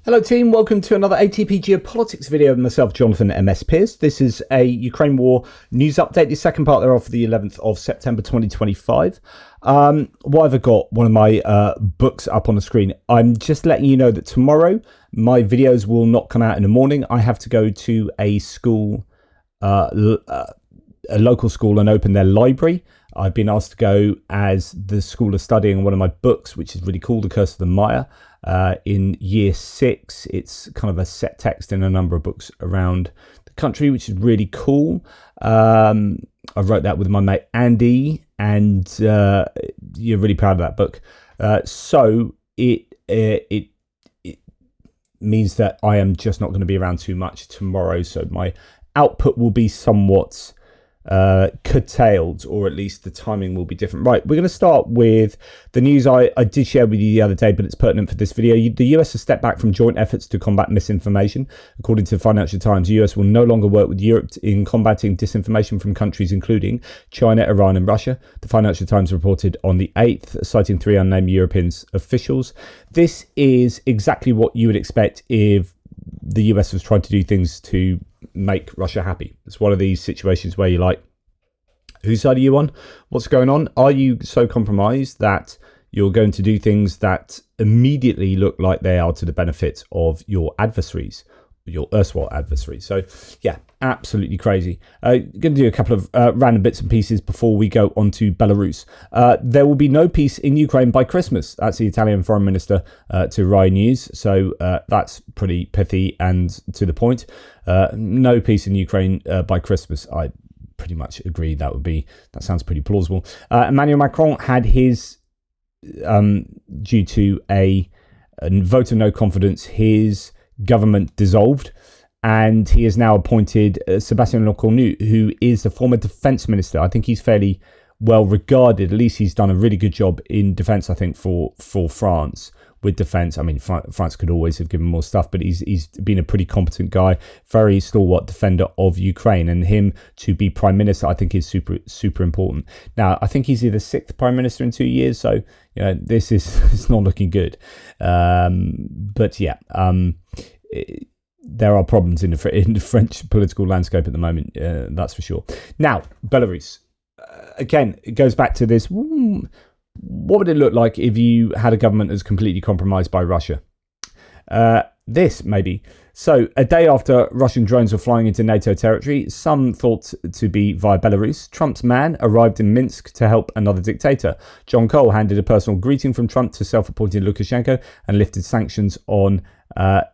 Hello team, welcome to another ATP Geopolitics video with myself, Jonathan MS Pearce. This is a Ukraine war news update, the second part thereof for the 11th of September 2025. What have I got? One of my books up on the screen. I'm just letting you know that tomorrow my videos will not come out in the morning. I have to go to a school, a local school, and open their library. I've been asked to go as the school is studying one of my books, which is really cool, The Curse of the Maya. In year 6, it's kind of a set text in a number of books around the country, which is really cool. I wrote that with my mate Andy, and you're really proud of that book. So it means that I am just not going to be around too much tomorrow. So my output will be somewhat curtailed, or at least the timing will be different. Right, we're going to start with the news I did share with you the other day, but it's pertinent for this video. The US has stepped back from joint efforts to combat misinformation. According to the Financial Times, the US will no longer work with Europe in combating disinformation from countries including China, Iran and Russia. The Financial Times reported on the 8th, citing 3 unnamed European officials. This is exactly what you would expect if the US was trying to do things to make Russia happy. It's one of these situations where you're like, whose side are you on? What's going on? Are you so compromised that you're going to do things that immediately look like they are to the benefit of your adversaries, your erstwhile adversaries? So yeah, absolutely crazy. Going to do a couple of random bits and pieces before we go on to Belarus. There will be no peace in Ukraine by Christmas. That's the Italian foreign minister to Rai News. So that's pretty pithy and to the point. No peace in Ukraine by Christmas. I pretty much agree. That sounds pretty plausible. Emmanuel Macron had his, due to a vote of no confidence, his government dissolved, and he has now appointed Sébastien Lecornu, who is the former defense minister. I think he's fairly well regarded. At least he's done a really good job in defense, I think, for France with defense. I mean, France could always have given more stuff, but he's been a pretty competent guy, very stalwart defender of Ukraine, and him to be prime minister, I think, is super important. Now, I think he's the 6th prime minister in 2 years, so you know this is it's not looking good. But yeah, there are problems in the French political landscape at the moment, that's for sure. Now, Belarus. Again, it goes back to this. What would it look like if you had a government that's completely compromised by Russia? This, maybe. So, a day after Russian drones were flying into NATO territory, some thought to be via Belarus, Trump's man arrived in Minsk to help another dictator. John Cole handed a personal greeting from Trump to self-appointed Lukashenko and lifted sanctions on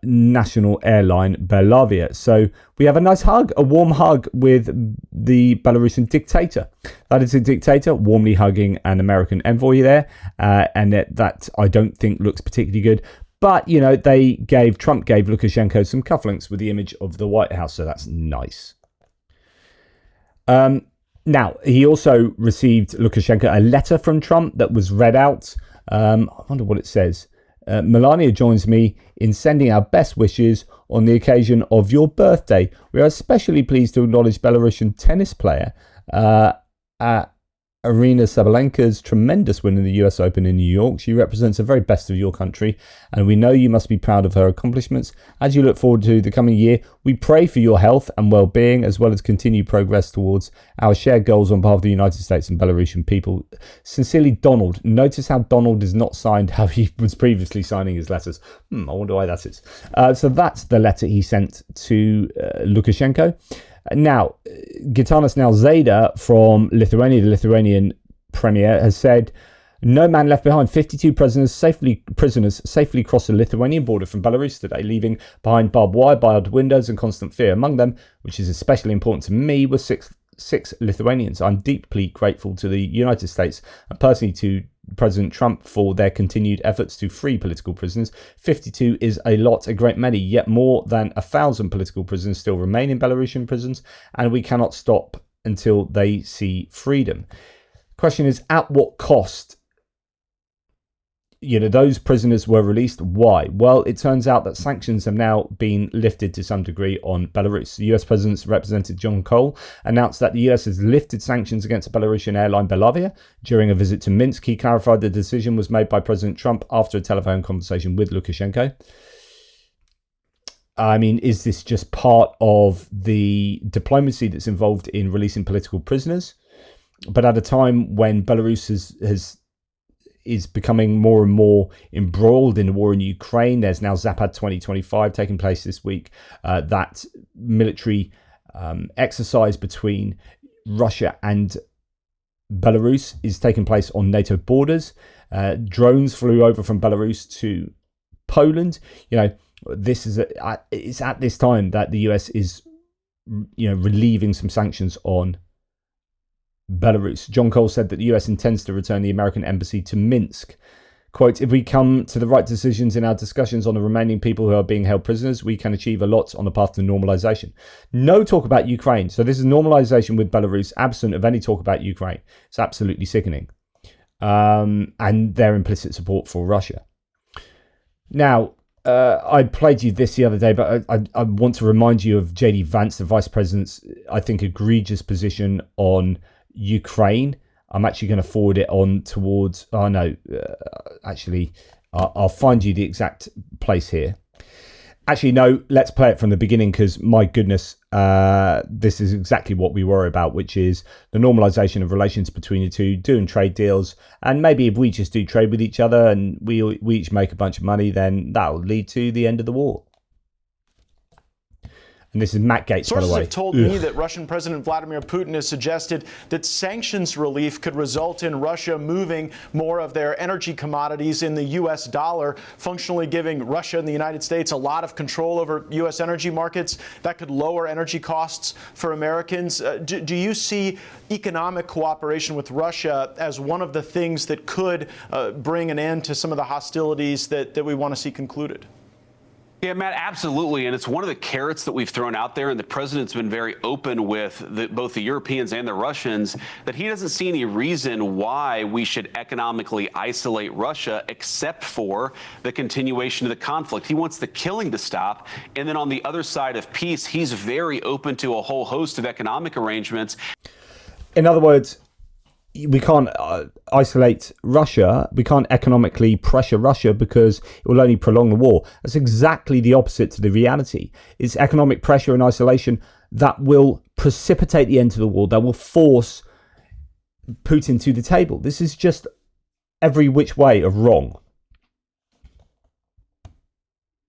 national airline Belavia. So we have a nice hug, a warm hug with the Belarusian dictator. That is a dictator warmly hugging an American envoy there, and that I don't think looks particularly good. But, you know, Trump gave Lukashenko some cufflinks with the image of the White House, so that's nice. Now, he also received, Lukashenko, a letter from Trump that was read out. I wonder what it says. Melania joins me in sending our best wishes on the occasion of your birthday. We are especially pleased to acknowledge Belarusian tennis player Arina Sabalenka's tremendous win in the US Open in New York. She represents the very best of your country, and we know you must be proud of her accomplishments. As you look forward to the coming year, we pray for your health and well-being, as well as continued progress towards our shared goals on behalf of the United States and Belarusian people. Sincerely, Donald. Notice how Donald is not signed how he was previously signing his letters. I wonder why that is. So that's the letter he sent to Lukashenko. Now, Gitanas Nausėda from Lithuania, the Lithuanian premier, has said, no man left behind. 52 prisoners safely crossed the Lithuanian border from Belarus today, leaving behind barbed wire, barred windows and constant fear. Among them, which is especially important to me, were six Lithuanians. I'm deeply grateful to the United States and personally to President Trump for their continued efforts to free political prisoners. 52 is a lot, a great many, yet more than 1,000 political prisoners still remain in Belarusian prisons, and we cannot stop until they see freedom. Question is, at what cost? You know, those prisoners were released. Why? Well, it turns out that sanctions have now been lifted to some degree on Belarus. The US President's representative John Cole announced that the US has lifted sanctions against Belarusian airline Belavia during a visit to Minsk. He clarified the decision was made by President Trump after a telephone conversation with Lukashenko. I mean, is this just part of the diplomacy that's involved in releasing political prisoners? But at a time when Belarus is becoming more and more embroiled in the war in Ukraine, there's now Zapad 2025 taking place this week. That military exercise between Russia and Belarus is taking place on NATO borders. Drones flew over from Belarus to Poland. This is it's at this time that the US is relieving some sanctions on Belarus. John Cole said that the US intends to return the American embassy to Minsk. Quote, if we come to the right decisions in our discussions on the remaining people who are being held prisoners, we can achieve a lot on the path to normalization. No talk about Ukraine. So this is normalization with Belarus, absent of any talk about Ukraine. It's absolutely sickening. And their implicit support for Russia. Now, I played you this the other day, but I want to remind you of J.D. Vance, the Vice President's, I think, egregious position on Ukraine. I'm actually going to forward it on towards... Oh, no. I'll find you the exact place here. Actually, no, let's play it from the beginning because, my goodness, this is exactly what we worry about, which is the normalization of relations between the two, doing trade deals. And maybe if we just do trade with each other and we each make a bunch of money, then that will lead to the end of the war. And this is Matt Gaetz, by the way. Sources have told me that Russian President Vladimir Putin has suggested that sanctions relief could result in Russia moving more of their energy commodities in the U.S. dollar, functionally giving Russia and the United States a lot of control over U.S. energy markets. That could lower energy costs for Americans. Do you see economic cooperation with Russia as one of the things that could bring an end to some of the hostilities that we want to see concluded? Yeah, Matt, absolutely. And it's one of the carrots that we've thrown out there. And the president's been very open with both the Europeans and the Russians that he doesn't see any reason why we should economically isolate Russia except for the continuation of the conflict. He wants the killing to stop. And then on the other side of peace, he's very open to a whole host of economic arrangements. In other words, we can't isolate Russia. We can't economically pressure Russia because it will only prolong the war. That's exactly the opposite to the reality. It's economic pressure and isolation that will precipitate the end to the war, that will force Putin to the table. This is just every which way of wrong.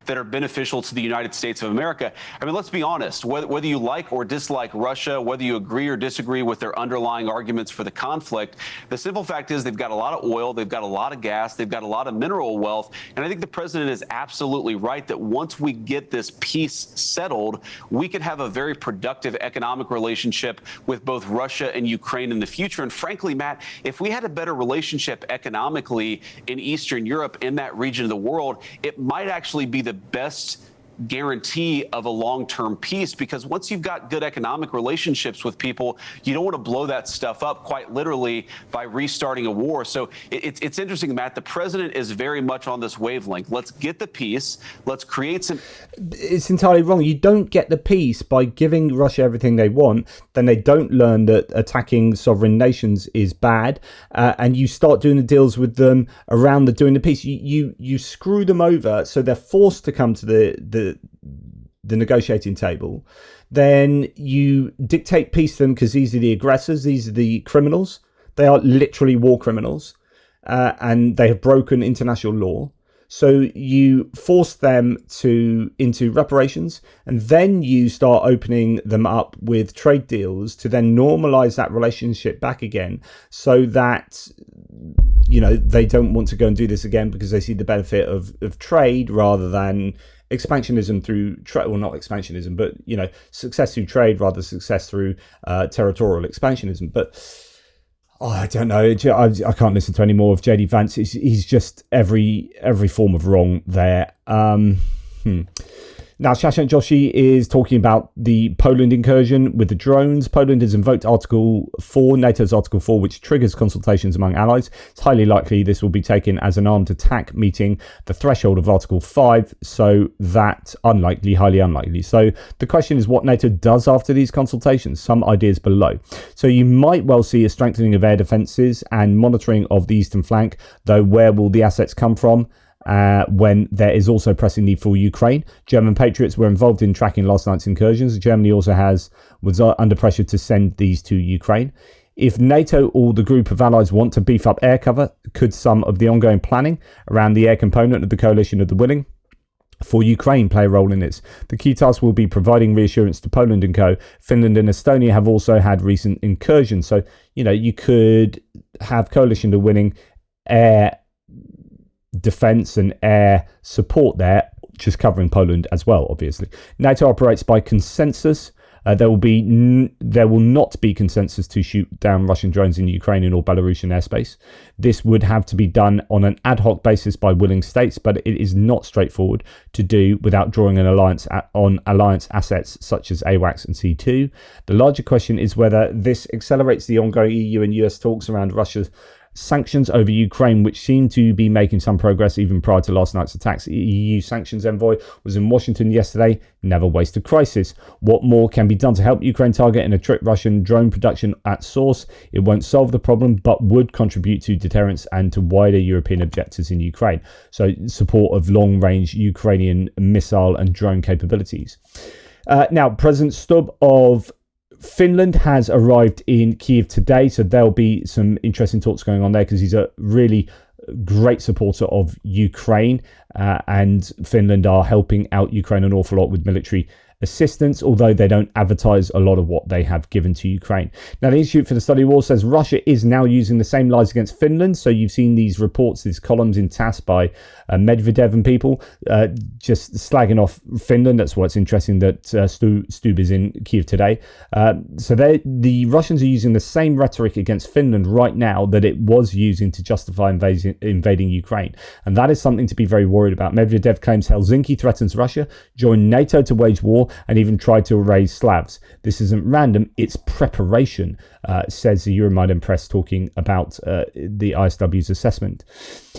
That are beneficial to the United States of America. I mean, let's be honest, whether you like or dislike Russia, whether you agree or disagree with their underlying arguments for the conflict, the simple fact is they've got a lot of oil, they've got a lot of gas, they've got a lot of mineral wealth. And I think the president is absolutely right that once we get this peace settled, we could have a very productive economic relationship with both Russia and Ukraine in the future. And frankly, Matt, if we had a better relationship economically in Eastern Europe, in that region of the world, it might actually be the best guarantee of a long-term peace, because once you've got good economic relationships with people, you don't want to blow that stuff up quite literally by restarting a war. So it's interesting, Matt, the president is very much on this wavelength. Let's get the peace. Let's create some... It's entirely wrong. You don't get the peace by giving Russia everything they want. Then they don't learn that attacking sovereign nations is bad. And you start doing the deals with them around doing the peace. You screw them over, so they're forced to come to the negotiating table. Then you dictate peace to them because these are the aggressors, these are the criminals. They are literally war criminals, and they have broken international law. So you force them into reparations, and then you start opening them up with trade deals to then normalize that relationship back again, so that they don't want to go and do this again because they see the benefit of trade rather than expansionism through trade. Well, not expansionism, but success through trade rather than success through territorial expansionism. But I don't know. I can't listen to any more of J.D. Vance. He's just every form of wrong there. Now, Shashank Joshi is talking about the Poland incursion with the drones. Poland has invoked Article 4, NATO's Article 4, which triggers consultations among allies. It's highly likely this will be taken as an armed attack, meeting the threshold of Article 5, so that highly unlikely. So the question is what NATO does after these consultations. Some ideas below. So you might well see a strengthening of air defences and monitoring of the eastern flank, though where will the assets come from? when there is also pressing need for Ukraine. German patriots were involved in tracking last night's incursions. Germany also was under pressure to send these to Ukraine. If NATO or the group of allies want to beef up air cover, could some of the ongoing planning around the air component of the coalition of the willing for Ukraine play a role in this? The key task will be providing reassurance to Poland and co. Finland and Estonia have also had recent incursions. So, you could have coalition of winning air defense and air support there, just covering Poland as well, obviously. NATO operates by consensus. There will not be consensus to shoot down Russian drones in Ukrainian or Belarusian airspace. This would have to be done on an ad hoc basis by willing states, but it is not straightforward to do without drawing an alliance on alliance assets such as AWACS and C2. The larger question is whether this accelerates the ongoing EU and US talks around Russia's sanctions over Ukraine, which seem to be making some progress even prior to last night's attacks. EU sanctions envoy was in Washington yesterday. Never waste a crisis. What more can be done to help Ukraine target and attract Russian drone production at source? It won't solve the problem, but would contribute to deterrence and to wider European objectives in Ukraine. So support of long-range Ukrainian missile and drone capabilities. Now, President Stubb of Finland has arrived in Kiev today, so there'll be some interesting talks going on there because he's a really great supporter of Ukraine, and Finland are helping out Ukraine an awful lot with military assistance, although they don't advertise a lot of what they have given to Ukraine. Now, the Institute for the Study of War says Russia is now using the same lies against Finland. So you've seen these reports, these columns in TASS by Medvedev and people just slagging off Finland. That's why it's interesting that Stubb is in Kiev today. So the Russians are using the same rhetoric against Finland right now that it was using to justify invading Ukraine. And that is something to be very worried about. Medvedev claims Helsinki threatens Russia, joined NATO to wage war, and even tried to erase Slavs. This isn't random, it's preparation, says the Euromaidan press, talking about the ISW's assessment.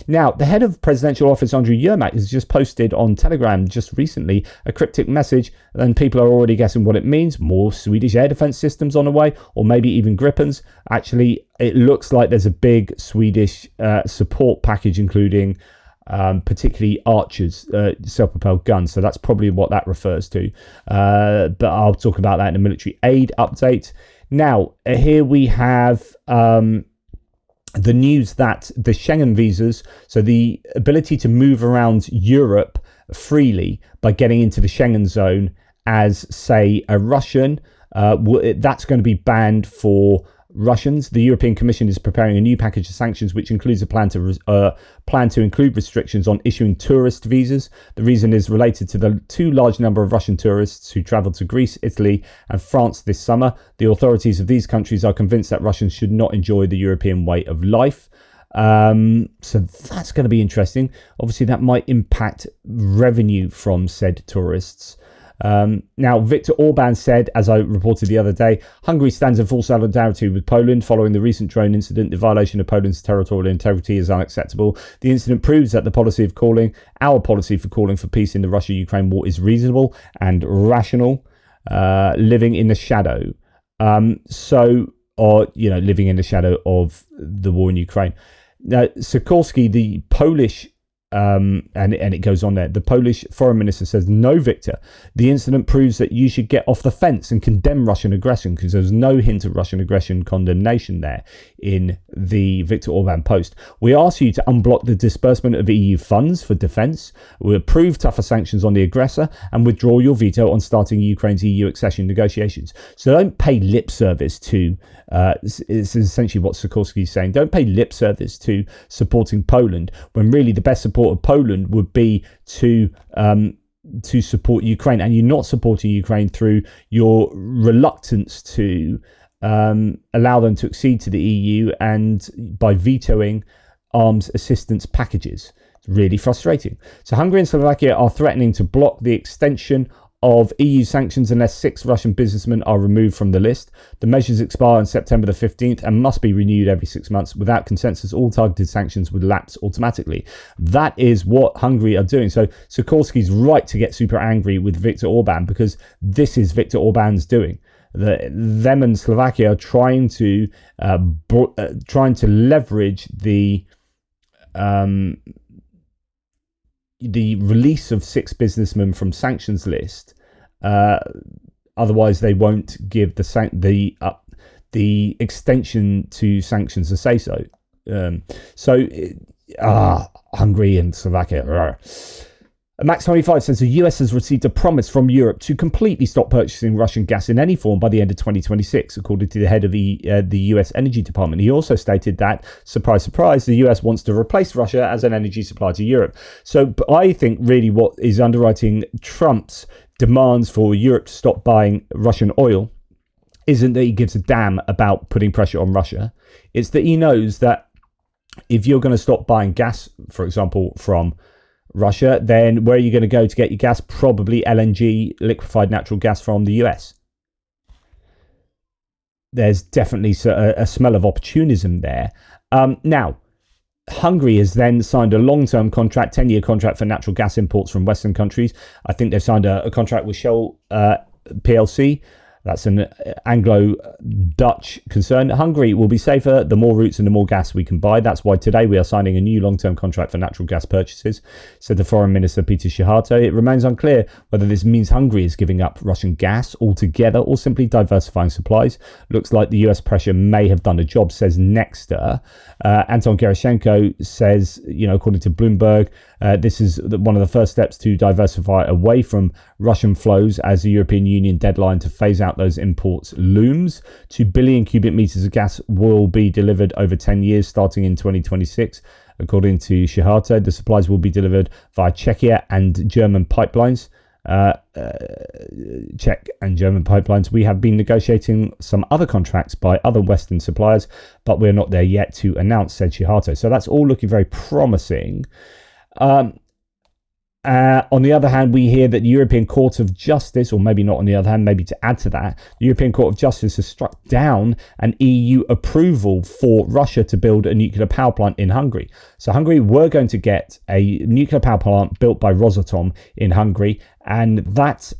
Now, the head of presidential office, Andrew Yermak, has just posted on Telegram just recently a cryptic message, and people are already guessing what it means. More Swedish air defense systems on the way, or maybe even Gripens. Actually, it looks like there's a big Swedish support package, including particularly Archers, self-propelled guns. So that's probably what that refers to. But I'll talk about that in a military aid update. Now, here we have the news that the Schengen visas, so the ability to move around Europe freely by getting into the Schengen zone as, say, a Russian, that's going to be banned for Russians. The European Commission is preparing a new package of sanctions, which includes a plan to include restrictions on issuing tourist visas. The reason is related to the too large number of Russian tourists who travelled to Greece, Italy, and France this summer. The authorities of these countries are convinced that Russians should not enjoy the European way of life. So that's going to be interesting. Obviously, that might impact revenue from said tourists. Now, Viktor Orban said, as I reported the other day, Hungary stands in full solidarity with Poland following the recent drone incident. The violation of Poland's territorial integrity is unacceptable. The incident proves that our policy for calling for peace in the Russia-Ukraine war is reasonable and rational. Living in the shadow. Living in the shadow of the war in Ukraine. Now, Sikorski, the Polish and it goes on there. The Polish foreign minister says, no, Victor, the incident proves that you should get off the fence and condemn Russian aggression, because there's no hint of Russian aggression condemnation there in the Viktor Orban post. We ask you to unblock the disbursement of EU funds for defence. We approve tougher sanctions on the aggressor and withdraw your veto on starting Ukraine's EU accession negotiations. So don't pay lip service to, this is essentially what Sikorski is saying, don't pay lip service to supporting Poland, when really the best support of Poland would be to support Ukraine, and you're not supporting Ukraine through your reluctance to allow them to accede to the EU and by vetoing arms assistance packages. It's really frustrating. So Hungary and Slovakia are threatening to block the extension of EU sanctions unless 6 Russian businessmen are removed from the list. The measures expire on September the 15th and must be renewed every 6 months. Without consensus, all targeted sanctions would lapse automatically. That is what Hungary are doing. So Sikorski's right to get super angry with Viktor Orban, because this is Viktor Orban's doing. Them and Slovakia are trying to leverage the the release of 6 businessmen from sanctions list. Otherwise, they won't give the extension to sanctions a say so. Hungary and Slovakia. Max25 says the US has received a promise from Europe to completely stop purchasing Russian gas in any form by the end of 2026, according to the head of the US Energy Department. He also stated that, surprise, surprise, the US wants to replace Russia as an energy supplier to Europe. So I think really what is underwriting Trump's demands for Europe to stop buying Russian oil isn't that he gives a damn about putting pressure on Russia. It's that he knows that if you're going to stop buying gas, for example, from Russia, then where are you going to go to get your gas? Probably LNG, liquefied natural gas from the US. There's definitely a smell of opportunism there. Now, Hungary has then signed a long-term contract, 10-year contract for natural gas imports from Western countries. I think they've signed a contract with Shell PLC. That's an Anglo-Dutch concern. Hungary will be safer the more routes and the more gas we can buy. That's why today we are signing a new long-term contract for natural gas purchases, said the Foreign Minister Peter Szijjártó. It remains unclear whether this means Hungary is giving up Russian gas altogether or simply diversifying supplies. Looks like the US pressure may have done a job, says Nexter. Anton Gerashenko says, according to Bloomberg, this is one of the first steps to diversify away from Russian flows as the European Union deadline to phase out those imports looms. 2 billion cubic meters of gas will be delivered over 10 years starting in 2026. According to Szijjártó, the supplies will be delivered via Czechia and German pipelines. Czech and German pipelines. We have been negotiating some other contracts by other Western suppliers, but we're not there yet to announce, said Szijjártó. So that's all looking very promising. On the other hand, we hear that the European Court of Justice, or maybe not on the other hand, maybe to add to that, the European Court of Justice has struck down an EU approval for Russia to build a nuclear power plant in Hungary. So Hungary were going to get a nuclear power plant built by Rosatom in Hungary, and that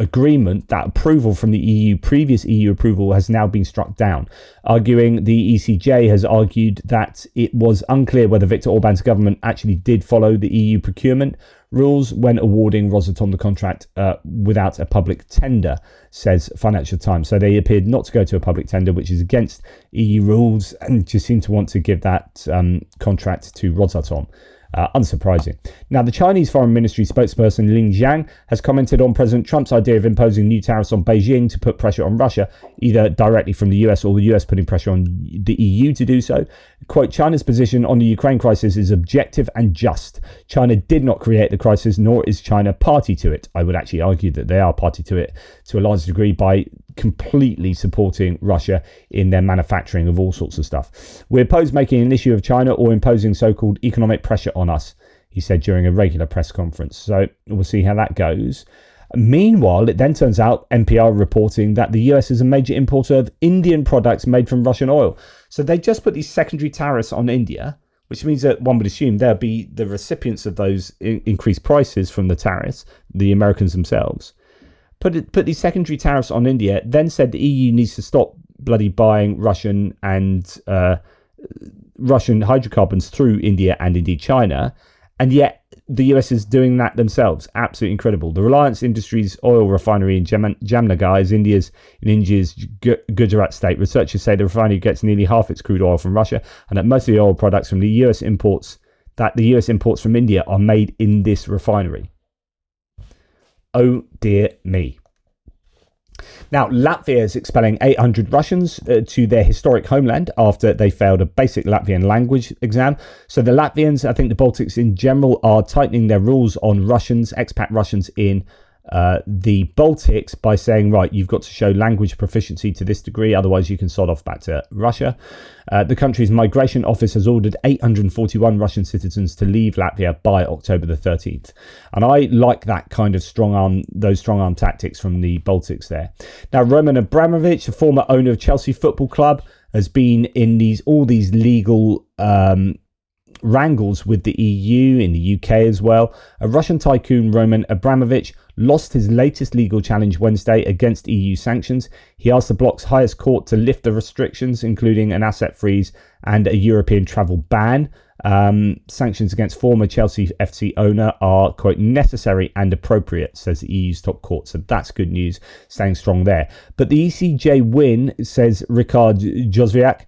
agreement, that approval from the EU, previous EU approval, has now been struck down, arguing the ECJ has argued that it was unclear whether Viktor Orban's government actually did follow the EU procurement rules when awarding Rosatom the contract without a public tender, says Financial Times. So they appeared not to go to a public tender, which is against EU rules, and just seem to want to give that contract to Rosatom. Unsurprising. Now, the Chinese Foreign Ministry spokesperson Lin Jiang has commented on President Trump's idea of imposing new tariffs on Beijing to put pressure on Russia, either directly from the US or the US putting pressure on the EU to do so. Quote, China's position on the Ukraine crisis is objective and just. China did not create the crisis, nor is China party to it. I would actually argue that they are party to it to a large degree by completely supporting Russia in their manufacturing of all sorts of stuff. We oppose making an issue of China or imposing so-called economic pressure on us, he said during a regular press conference. So we'll see how that goes. Meanwhile, it then turns out NPR reporting that the US is a major importer of Indian products made from Russian oil. So they just put these secondary tariffs on India, which means that one would assume they'll be the recipients of those increased prices from the tariffs, the Americans themselves. Put these secondary tariffs on India, then said the EU needs to stop bloody buying Russian hydrocarbons through India and indeed China, and yet the US is doing that themselves. Absolutely incredible. The Reliance Industries oil refinery in Jamnagar is in India's Gujarat state. Researchers say the refinery gets nearly half its crude oil from Russia, and that most of the oil products from the US imports from India are made in this refinery. Oh dear me. Now, Latvia is expelling 800 Russians to their historic homeland after they failed a basic Latvian language exam. So the Latvians, I think the Baltics in general, are tightening their rules on Russians, expat Russians in the Baltics by saying, right, you've got to show language proficiency to this degree, otherwise you can sod off back to Russia. The country's migration office has ordered 841 Russian citizens to leave Latvia by October the 13th. And I like that kind of those strong arm tactics from the Baltics there. Now, Roman Abramovich, the former owner of Chelsea Football Club, has been in all these legal wrangles with the EU, in the UK as well. A Russian tycoon, Roman Abramovich, lost his latest legal challenge Wednesday against EU sanctions. He asked the bloc's highest court to lift the restrictions, including an asset freeze and a European travel ban. Sanctions against former Chelsea FC owner are, quote, necessary and appropriate, says the EU's top court. So that's good news, staying strong there. But the ECJ win, says Ricard Josviak,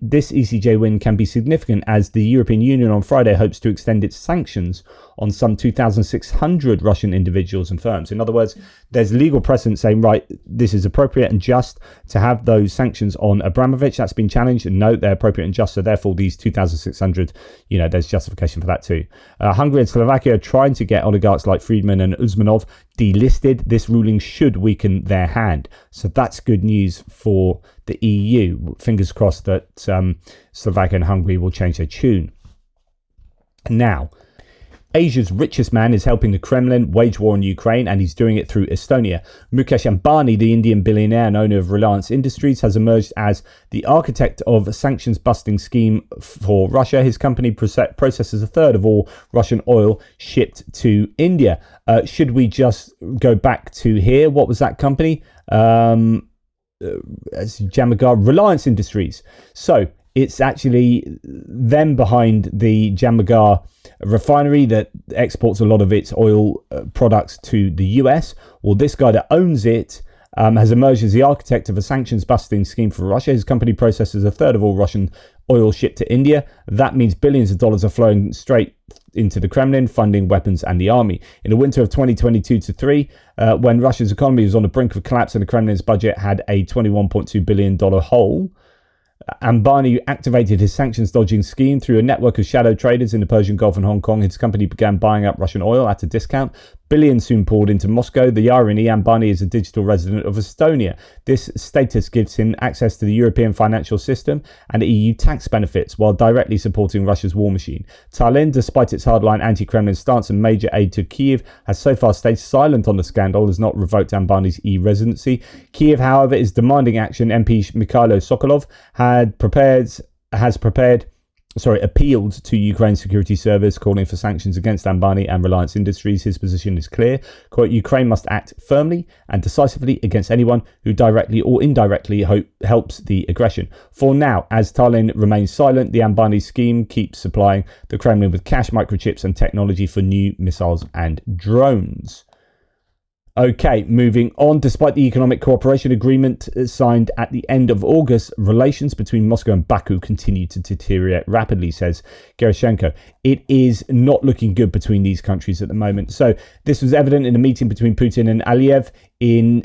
this ECJ win can be significant as the European Union on Friday hopes to extend its sanctions on some 2,600 Russian individuals and firms. In other words, there's legal precedent saying, right, this is appropriate and just to have those sanctions on Abramovich. That's been challenged, and no, they're appropriate and just. So therefore, these 2,600, there's justification for that too. Hungary and Slovakia are trying to get oligarchs like Friedman and Usmanov delisted. This ruling should weaken their hand. So that's good news for the EU. Fingers crossed that Slovakia and Hungary will change their tune. Now, Asia's richest man is helping the Kremlin wage war in Ukraine, and he's doing it through Estonia. Mukesh Ambani, the Indian billionaire and owner of Reliance Industries, has emerged as the architect of a sanctions-busting scheme for Russia. His company processes a third of all Russian oil shipped to India. Should we just go back to here? What was that company? Jamagar Reliance Industries. So it's actually them behind the Jamagar refinery that exports a lot of its oil products to the US. Well, this guy that owns it has emerged as the architect of a sanctions-busting scheme for Russia. His company processes a third of all Russian oil shipped to India. That means billions of dollars are flowing straight into the Kremlin, funding weapons and the army. In the winter of 2022-3, when Russia's economy was on the brink of collapse and the Kremlin's budget had a $21.2 billion hole, Ambani activated his sanctions dodging scheme through a network of shadow traders in the Persian Gulf and Hong Kong. His company began buying up Russian oil at a discount. Billions soon poured into Moscow. The irony, Ambani is a digital resident of Estonia. This status gives him access to the European financial system and EU tax benefits while directly supporting Russia's war machine. Tallinn, despite its hardline anti-Kremlin stance and major aid to Kiev, has so far stayed silent on the scandal, has not revoked Ambani's e-residency. Kiev, however, is demanding action. MP Mikhailo Sokolov appealed to Ukraine's security service, calling for sanctions against Ambani and Reliance Industries. His position is clear. Quote, Ukraine must act firmly and decisively against anyone who directly or indirectly helps the aggression. For now, as Tallinn remains silent, the Ambani scheme keeps supplying the Kremlin with cash, microchips and technology for new missiles and drones. Okay, moving on. Despite the economic cooperation agreement signed at the end of August, relations between Moscow and Baku continue to deteriorate rapidly, says Gerashenko. It is not looking good between these countries at the moment. So this was evident in a meeting between Putin and Aliyev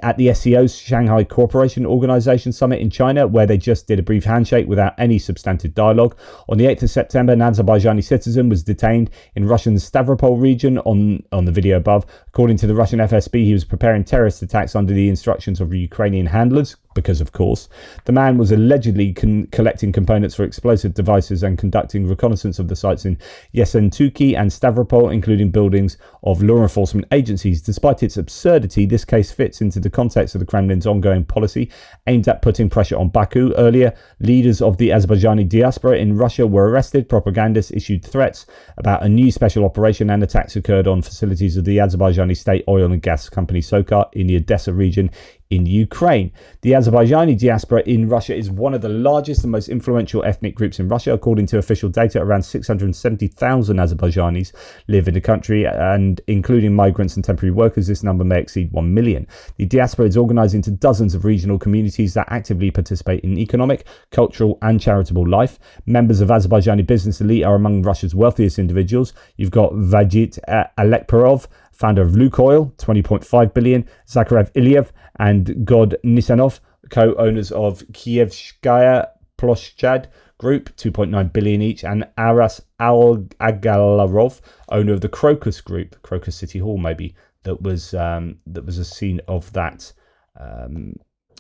at the SCO's Shanghai Cooperation Organization Summit in China, where they just did a brief handshake without any substantive dialogue. On the 8th of September, an Azerbaijani citizen was detained in Russian Stavropol region on the video above. According to the Russian FSB, he was preparing terrorist attacks under the instructions of Ukrainian handlers, because of course. The man was allegedly collecting components for explosive devices and conducting reconnaissance of the sites in Yessentuki and Stavropol, including buildings of law enforcement agencies. Despite its absurdity, this case fits into the context of the Kremlin's ongoing policy aimed at putting pressure on Baku. Earlier, leaders of the Azerbaijani diaspora in Russia were arrested. Propagandists issued threats about a new special operation, and attacks occurred on facilities of the Azerbaijani state oil and gas company Sokar in the Odessa region in Ukraine. The Azerbaijani diaspora in Russia is one of the largest and most influential ethnic groups in Russia. According to official data, around 670,000 Azerbaijanis live in the country, and including migrants and temporary workers, this number may exceed 1 million. The diaspora is organized into dozens of regional communities that actively participate in economic, cultural and charitable life. Members of Azerbaijani business elite are among Russia's wealthiest individuals. You've got Vagit Alekperov, founder of Lukoil, 20.5 billion, Zakharev Ilyev and God Nisanov, co-owners of Kievskaya Ploshchad Group, 2.9 billion each, and Aras Agalarov, owner of the Crocus Group, Crocus City Hall maybe, that was a scene of that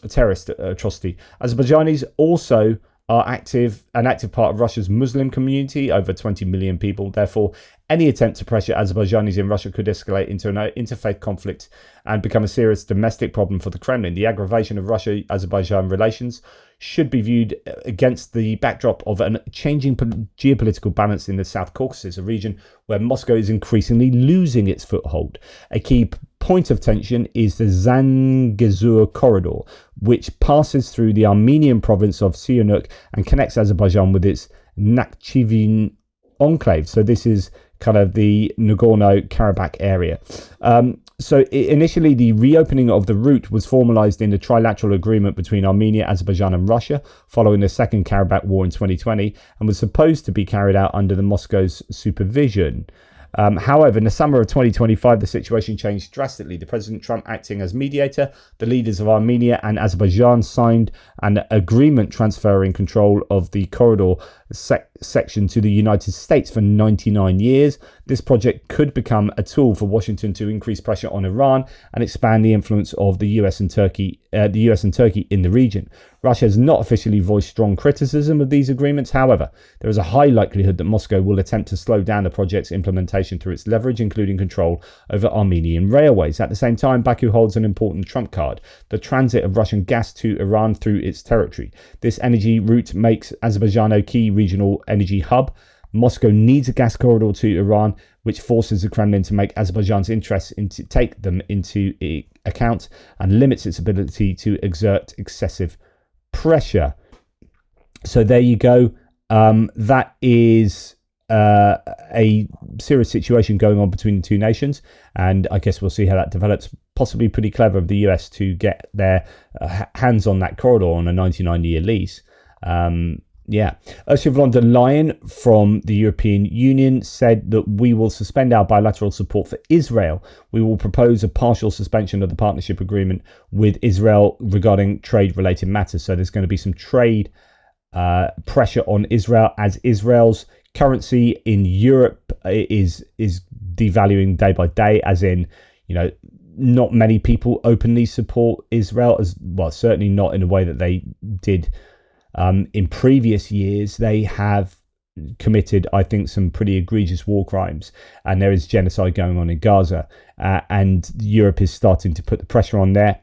terrorist atrocity. Azerbaijanis also are an active part of Russia's Muslim community, over 20 million people. Therefore, any attempt to pressure Azerbaijanis in Russia could escalate into an interfaith conflict and become a serious domestic problem for the Kremlin. The aggravation of Russia-Azerbaijan relations should be viewed against the backdrop of a changing geopolitical balance in the South Caucasus, a region where Moscow is increasingly losing its foothold. A key point of tension is the Zangezur corridor, which passes through the Armenian province of Sihanouk and connects Azerbaijan with its Nakhchivan enclave. So this is kind of the Nagorno-Karabakh area. So initially, the reopening of the route was formalized in a trilateral agreement between Armenia, Azerbaijan and Russia following the Second Karabakh War in 2020 and was supposed to be carried out under the Moscow's supervision. However, in the summer of 2025, the situation changed drastically. The President Trump acting as mediator, the leaders of Armenia and Azerbaijan signed an agreement transferring control of the corridor section to the United States for 99 years. This project could become a tool for Washington to increase pressure on Iran and expand the influence of the US and Turkey in the region. Russia has not officially voiced strong criticism of these agreements. However, there is a high likelihood that Moscow will attempt to slow down the project's implementation through its leverage, including control over Armenian railways. At the same time, Baku holds an important trump card: the transit of Russian gas to Iran through its territory. This energy route makes Azerbaijan a key regional energy hub. Moscow needs a gas corridor to Iran, which forces the Kremlin to make Azerbaijan's interests take them into account and limits its ability to exert excessive pressure. So there you go. That is a serious situation going on between the two nations, and I guess we'll see how that develops. Possibly pretty clever of the US to get their hands on that corridor on a 99-year lease. Ursula von der Leyen from the European Union said that we will suspend our bilateral support for Israel. We will propose a partial suspension of the partnership agreement with Israel regarding trade-related matters. So there's going to be some trade pressure on Israel as Israel's currency in Europe is devaluing day by day, as in, not many people openly support Israel, as well, certainly not in a way that they did in previous years. They have committed, I think, some pretty egregious war crimes, and there is genocide going on in Gaza, and Europe is starting to put the pressure on there.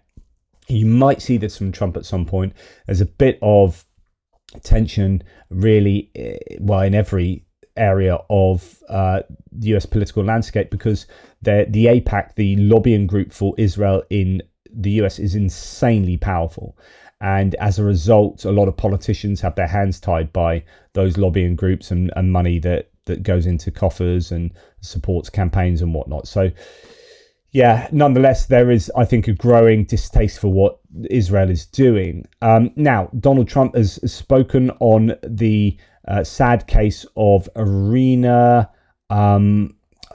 You might see this from Trump at some point. There's a bit of tension, really, in every area of the US political landscape, because the AIPAC, the lobbying group for Israel in the US, is insanely powerful. And as a result, a lot of politicians have their hands tied by those lobbying groups and money that goes into coffers and supports campaigns and whatnot. So, nonetheless, there is, I think, a growing distaste for what Israel is doing. Now, Donald Trump has spoken on the sad case of Irina,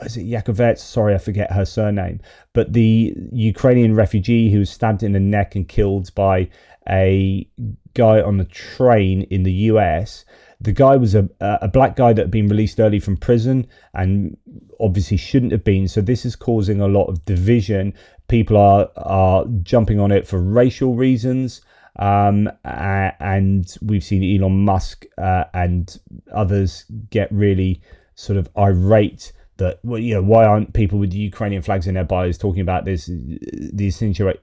is it Yakovets? Sorry, I forget her surname. But the Ukrainian refugee who was stabbed in the neck and killed by a guy on the train in the US. The guy was a black guy that had been released early from prison and obviously shouldn't have been. So this is causing a lot of division. People are jumping on it for racial reasons. And we've seen Elon Musk and others get really sort of irate that, why aren't people with Ukrainian flags in their bios talking about this? The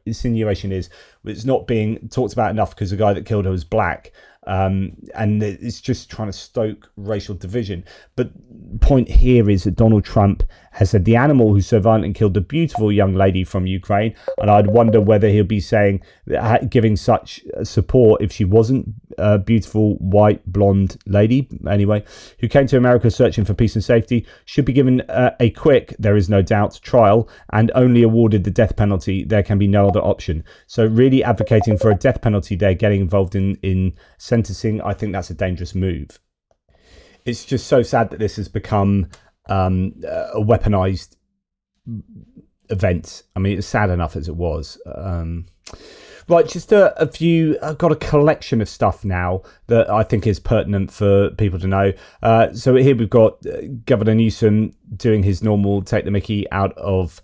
insinuation is it's not being talked about enough because the guy that killed her was black. And it's just trying to stoke racial division. But the point here is that Donald Trump has said the animal who so violently killed a beautiful young lady from Ukraine, and I'd wonder whether he'll be giving such support if she wasn't a beautiful white blonde lady, anyway, who came to America searching for peace and safety, should be given a quick, there is no doubt, trial and only awarded the death penalty. There can be no other option. So really advocating for a death penalty there, getting involved in sentencing, I think that's a dangerous move. It's just so sad that this has become a weaponized event. I mean, it's sad enough as it was. Right, just a few. I've got a collection of stuff now that I think is pertinent for people to know. So here we've got Governor Newsom doing his normal take the mickey out of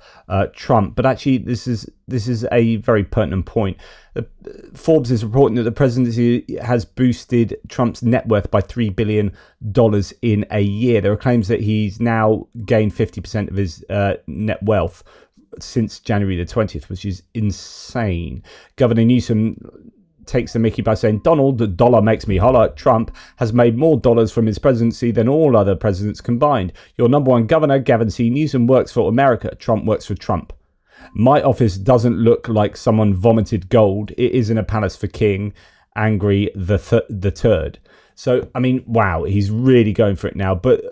Trump, but actually this is a very pertinent point. Forbes is reporting that the presidency has boosted Trump's net worth by $3 billion in a year. There are claims that he's now gained 50% of his net wealth since January the 20th, which is insane. Governor Newsom takes the mickey by saying, Donald, the dollar makes me holler. Trump has made more dollars from his presidency than all other presidents combined. Your number one governor, Gavin C. Newsom, works for America. Trump works for Trump. My office doesn't look like someone vomited gold. It isn't a palace for King. Angry the third. So, I mean, wow, he's really going for it now. But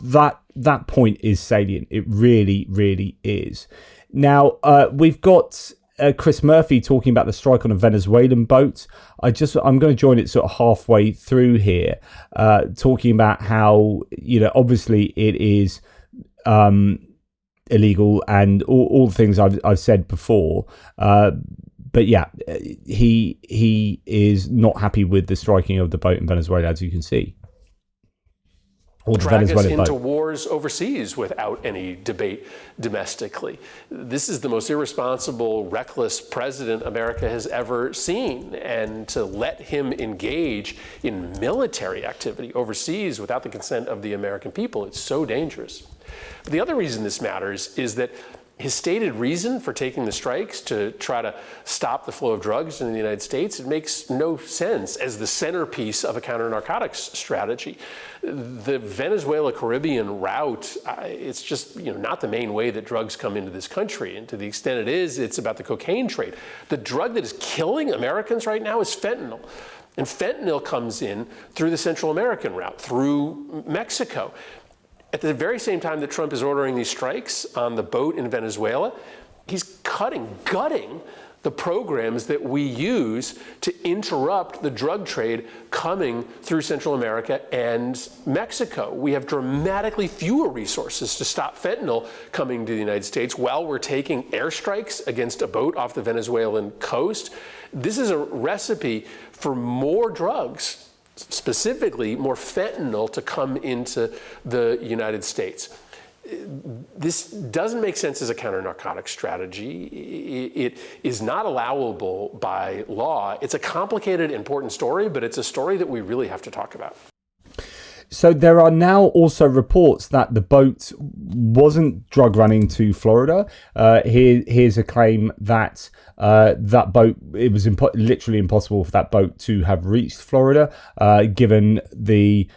that point is salient. It really, really is. Now, we've got Chris Murphy talking about the strike on a Venezuelan boat. I'm going to join it sort of halfway through here, talking about how, obviously it is illegal and all the things I've said before. But yeah, he is not happy with the striking of the boat in Venezuela, as you can see. Drag us into wars overseas without any debate domestically. This is the most irresponsible, reckless president America has ever seen. And to let him engage in military activity overseas without the consent of the American people, it's so dangerous. But the other reason this matters is that his stated reason for taking the strikes to try to stop the flow of drugs in the United States, it makes no sense as the centerpiece of a counter-narcotics strategy. The Venezuela-Caribbean route, it's just not the main way that drugs come into this country. And to the extent it is, it's about the cocaine trade. The drug that is killing Americans right now is fentanyl. And fentanyl comes in through the Central American route, through Mexico. At the very same time that Trump is ordering these strikes on the boat in Venezuela, he's gutting the programs that we use to interrupt the drug trade coming through Central America and Mexico. We have dramatically fewer resources to stop fentanyl coming to the United States while we're taking airstrikes against a boat off the Venezuelan coast. This is a recipe for more drugs, specifically more fentanyl, to come into the United States. This doesn't make sense as a counter-narcotics strategy. It is not allowable by law. It's a complicated, important story, but it's a story that we really have to talk about. So there are now also reports that the boat wasn't drug running to Florida. Here's a claim that that boat, it was literally impossible for that boat to have reached Florida, given the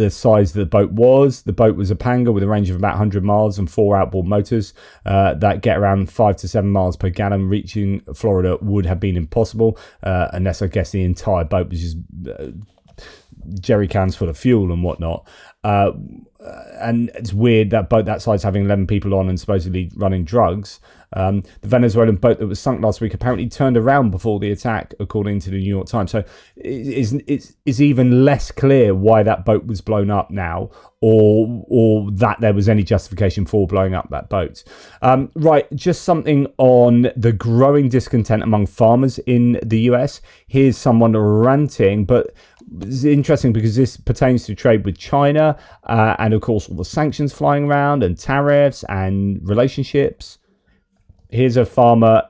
size the boat was. The boat was a Panga with a range of about 100 miles and 4 outboard motors that get around 5 to 7 miles per gallon. Reaching Florida would have been impossible unless, I guess, the entire boat was just jerry cans full of fuel and whatnot. And it's weird that boat that size having 11 people on and supposedly running drugs. The Venezuelan boat that was sunk last week apparently turned around before the attack, according to the New York Times. So it's even less clear why that boat was blown up now, or that there was any justification for blowing up that boat. Right, just something on the growing discontent among farmers in the US. Here's someone ranting, but it's interesting because this pertains to trade with China and, of course, all the sanctions flying around and tariffs and relationships. Here's a farmer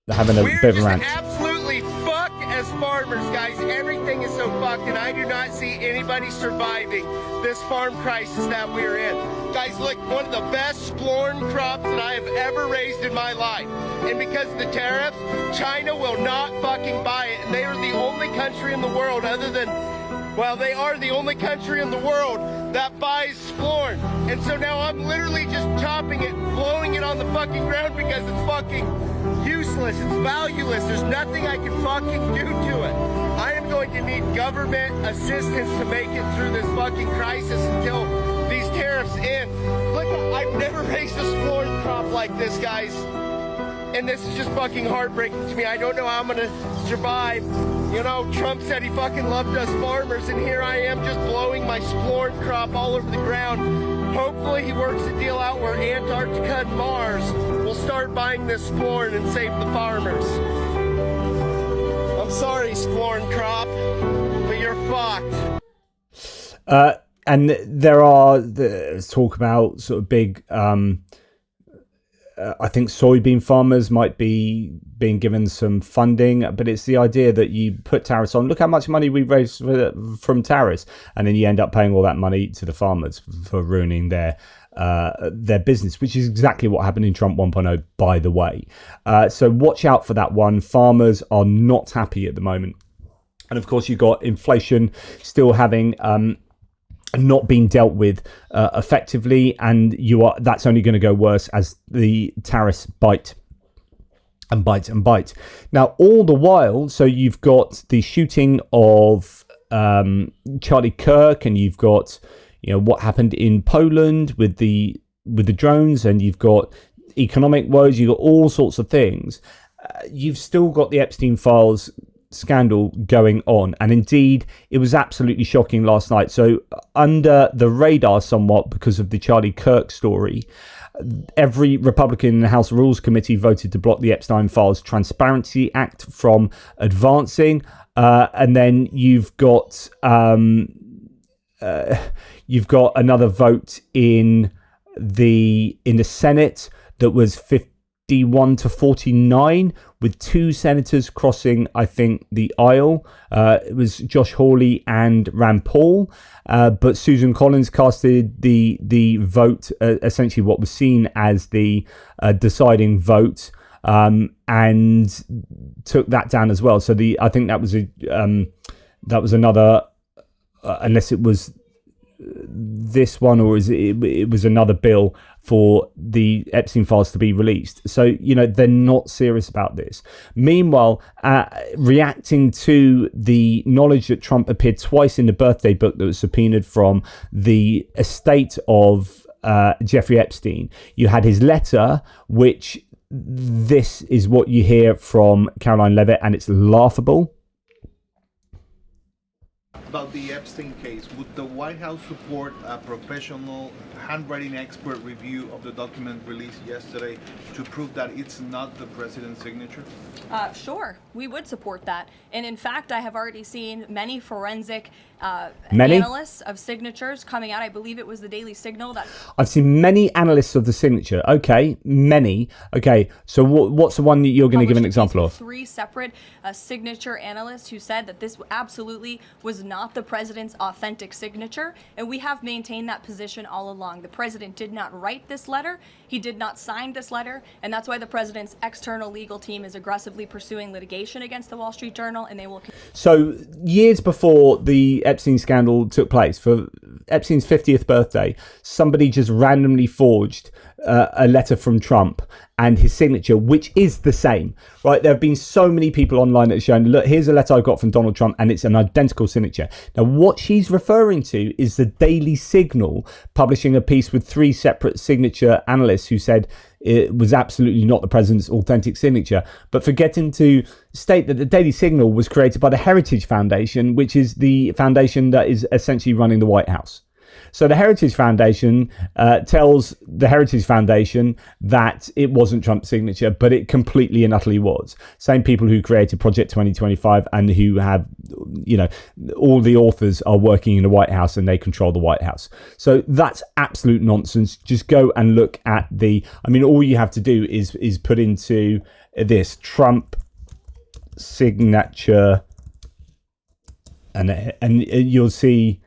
having a bit of a rant. We're just absolutely fucked as farmers, guys. Everything is so fucked, and I do not see anybody surviving this farm crisis that we're in. Guys, look, one of the best splorn crops that I have ever raised in my life. And because of the tariffs, China will not fucking buy it. And they are the only country in the world other than, well, they are the only country in the world that buys splorn. And so now I'm literally just chopping it, blowing it on the fucking ground because it's fucking useless. It's valueless. There's nothing I can fucking do to it. I am going to need government assistance to make it through this fucking crisis until these tariffs end. Look, I've never raised a splorn crop like this, guys. And this is just fucking heartbreaking to me. I don't know how I'm gonna survive. You know, Trump said he fucking loved us farmers, and here I am just blowing my splorn crop all over the ground. Hopefully he works a deal out where Antarctica and Mars will start buying this splorn and save the farmers. I'm sorry, splorn crop, but you're fucked. And there are talk about sort of big... I think soybean farmers might be being given some funding, but it's the idea that you put tariffs on. Look how much money we raised from tariffs, and then you end up paying all that money to the farmers for ruining their business, which is exactly what happened in Trump 1.0, by the way. So watch out for that one. Farmers are not happy at the moment. And of course, you've got inflation still having... not being dealt with effectively, and that's only going to go worse as the tariffs bite and bite and bite. Now, all the while, so you've got the shooting of Charlie Kirk, and you've got what happened in Poland with the drones, and you've got economic woes, you've got all sorts of things. You've still got the Epstein files scandal going on, and indeed it was absolutely shocking last night. So under the radar somewhat because of the Charlie Kirk story, every Republican in the House Rules Committee voted to block the Epstein Files Transparency Act from advancing, and then you've got another vote in the Senate that was 51 to 49, with two senators crossing, I think, the aisle. It was Josh Hawley and Rand Paul, but Susan Collins casted the vote, essentially what was seen as the deciding vote, and took that down as well. So I think that was another, unless it was this one, or it was another bill for the Epstein files to be released. So they're not serious about this. Meanwhile, reacting to the knowledge that Trump appeared twice in the birthday book that was subpoenaed from the estate of Jeffrey Epstein, you had his letter, which this is what you hear from Caroline Leavitt, and it's laughable. About the Epstein case, would the White House support a professional handwriting expert review of the document released yesterday to prove that it's not the president's signature? Sure, we would support that. And in fact, I have already seen many forensic analysts of signatures coming out. I believe it was the Daily Signal that... I've seen many analysts of the signature. Okay, many. Okay, so what's the one that you're going to give an example of? 3 separate signature analysts who said that this absolutely was not the president's authentic signature, and we have maintained that position all along. The president did not write this letter, he did not sign this letter, and that's why the president's external legal team is aggressively pursuing litigation against the Wall Street Journal, and they will... So years before the Epstein scandal took place, for Epstein's 50th birthday, somebody just randomly forged a letter from Trump and his signature, which is the same, right? There have been so many people online that have shown, look, here's a letter I got from Donald Trump, and it's an identical signature. Now, what she's referring to is the Daily Signal publishing a piece with 3 separate signature analysts who said it was absolutely not the president's authentic signature, but forgetting to state that the Daily Signal was created by the Heritage Foundation, which is the foundation that is essentially running the White House. So the Heritage Foundation tells the Heritage Foundation that it wasn't Trump's signature, but it completely and utterly was. Same people who created Project 2025 and who have, all the authors are working in the White House and they control the White House. So that's absolute nonsense. Just go and look at all you have to do is put into this Trump signature and you'll see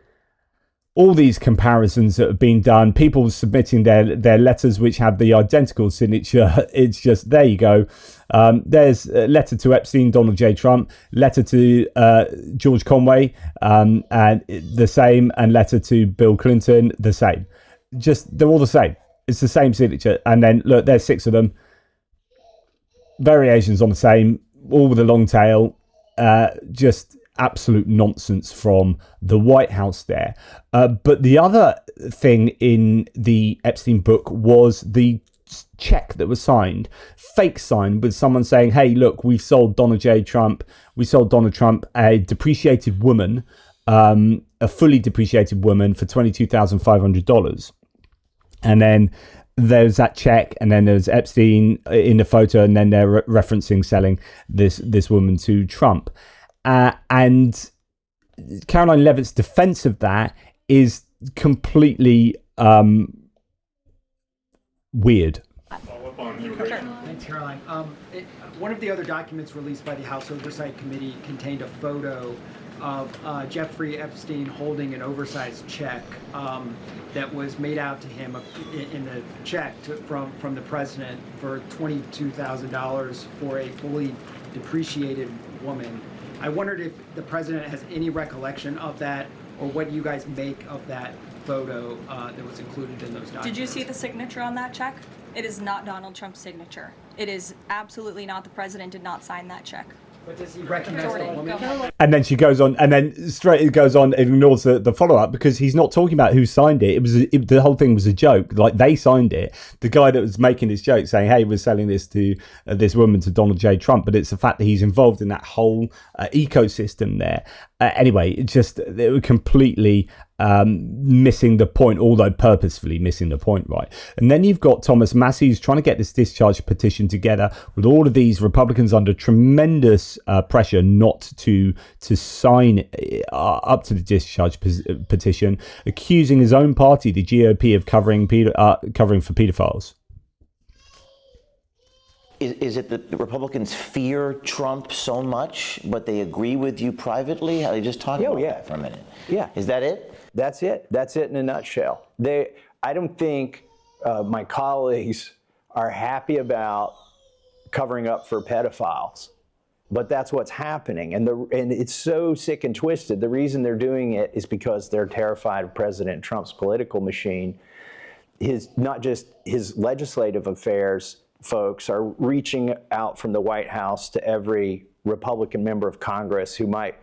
all these comparisons that have been done, people submitting their letters which have the identical signature. It's just, there you go. There's a letter to Epstein, Donald J. Trump, letter to George Conway, and the same, and letter to Bill Clinton, the same. Just, they're all the same. It's the same signature. And then, look, there's 6 of them. Variations on the same, all with a long tail. Just absolute nonsense from the White House there. But the other thing in the Epstein book was the check that was signed, fake signed, with someone saying, hey, look, we sold Donald Trump a depreciated woman, a fully depreciated woman for $22,500. And then there's that check, and then there's Epstein in the photo, and then they're referencing selling this woman to Trump. And Caroline Leavitt's defense of that is completely weird. Thanks, Caroline. One of the other documents released by the House Oversight Committee contained a photo of Jeffrey Epstein holding an oversized check that was made out to him in the check from the president for $22,000 for a fully depreciated woman. I wondered if the president has any recollection of that, or what you guys make of that photo that was included in those documents. Did you see the signature on that check? It is not Donald Trump's signature. It is absolutely not. The president did not sign that check. But does he recognize the woman? And then she goes on, and then straight it goes on, ignores the follow-up because he's not talking about who signed it. The whole thing was a joke. Like, they signed it. The guy that was making this joke saying, hey, we're selling this to this woman to Donald J. Trump. But it's the fact that he's involved in that whole ecosystem there. Anyway, they were completely missing the point, although purposefully missing the point, right? And then you've got Thomas Massie, who's trying to get this discharge petition together with all of these Republicans under tremendous pressure not to sign up to the discharge petition, accusing his own party, the GOP, of covering for pedophiles. Is it that the Republicans fear Trump so much, but they agree with you privately? How they just talk about that for a minute? Yeah. Is that it? That's it. That's it in a nutshell. I don't think my colleagues are happy about covering up for pedophiles, but that's what's happening. And it's so sick and twisted. The reason they're doing it is because they're terrified of President Trump's political machine. Not just his legislative affairs folks are reaching out from the White House to every Republican member of Congress who might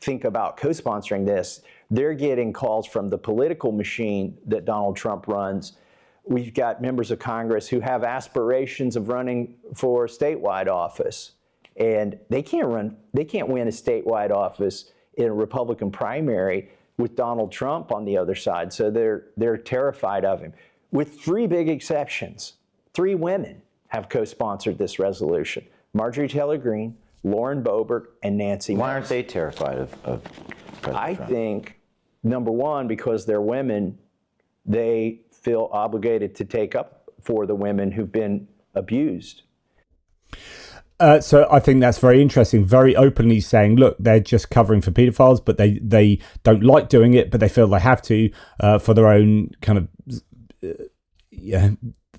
think about co-sponsoring this. They're getting calls from the political machine that Donald Trump runs. We've got members of Congress who have aspirations of running for statewide office, and they can't win a statewide office in a Republican primary with Donald Trump on the other side. So they're terrified of him. With three big exceptions, 3 women have co-sponsored this resolution: Marjorie Taylor Greene, Lauren Boebert, and Nancy Mace. Why aren't they terrified of President I Trump? think, number one, because they're women, they feel obligated to take up for the women who've been abused. So I think that's very interesting, very openly saying, look, they're just covering for pedophiles, but they don't like doing it, but they feel they have to for their own kind of,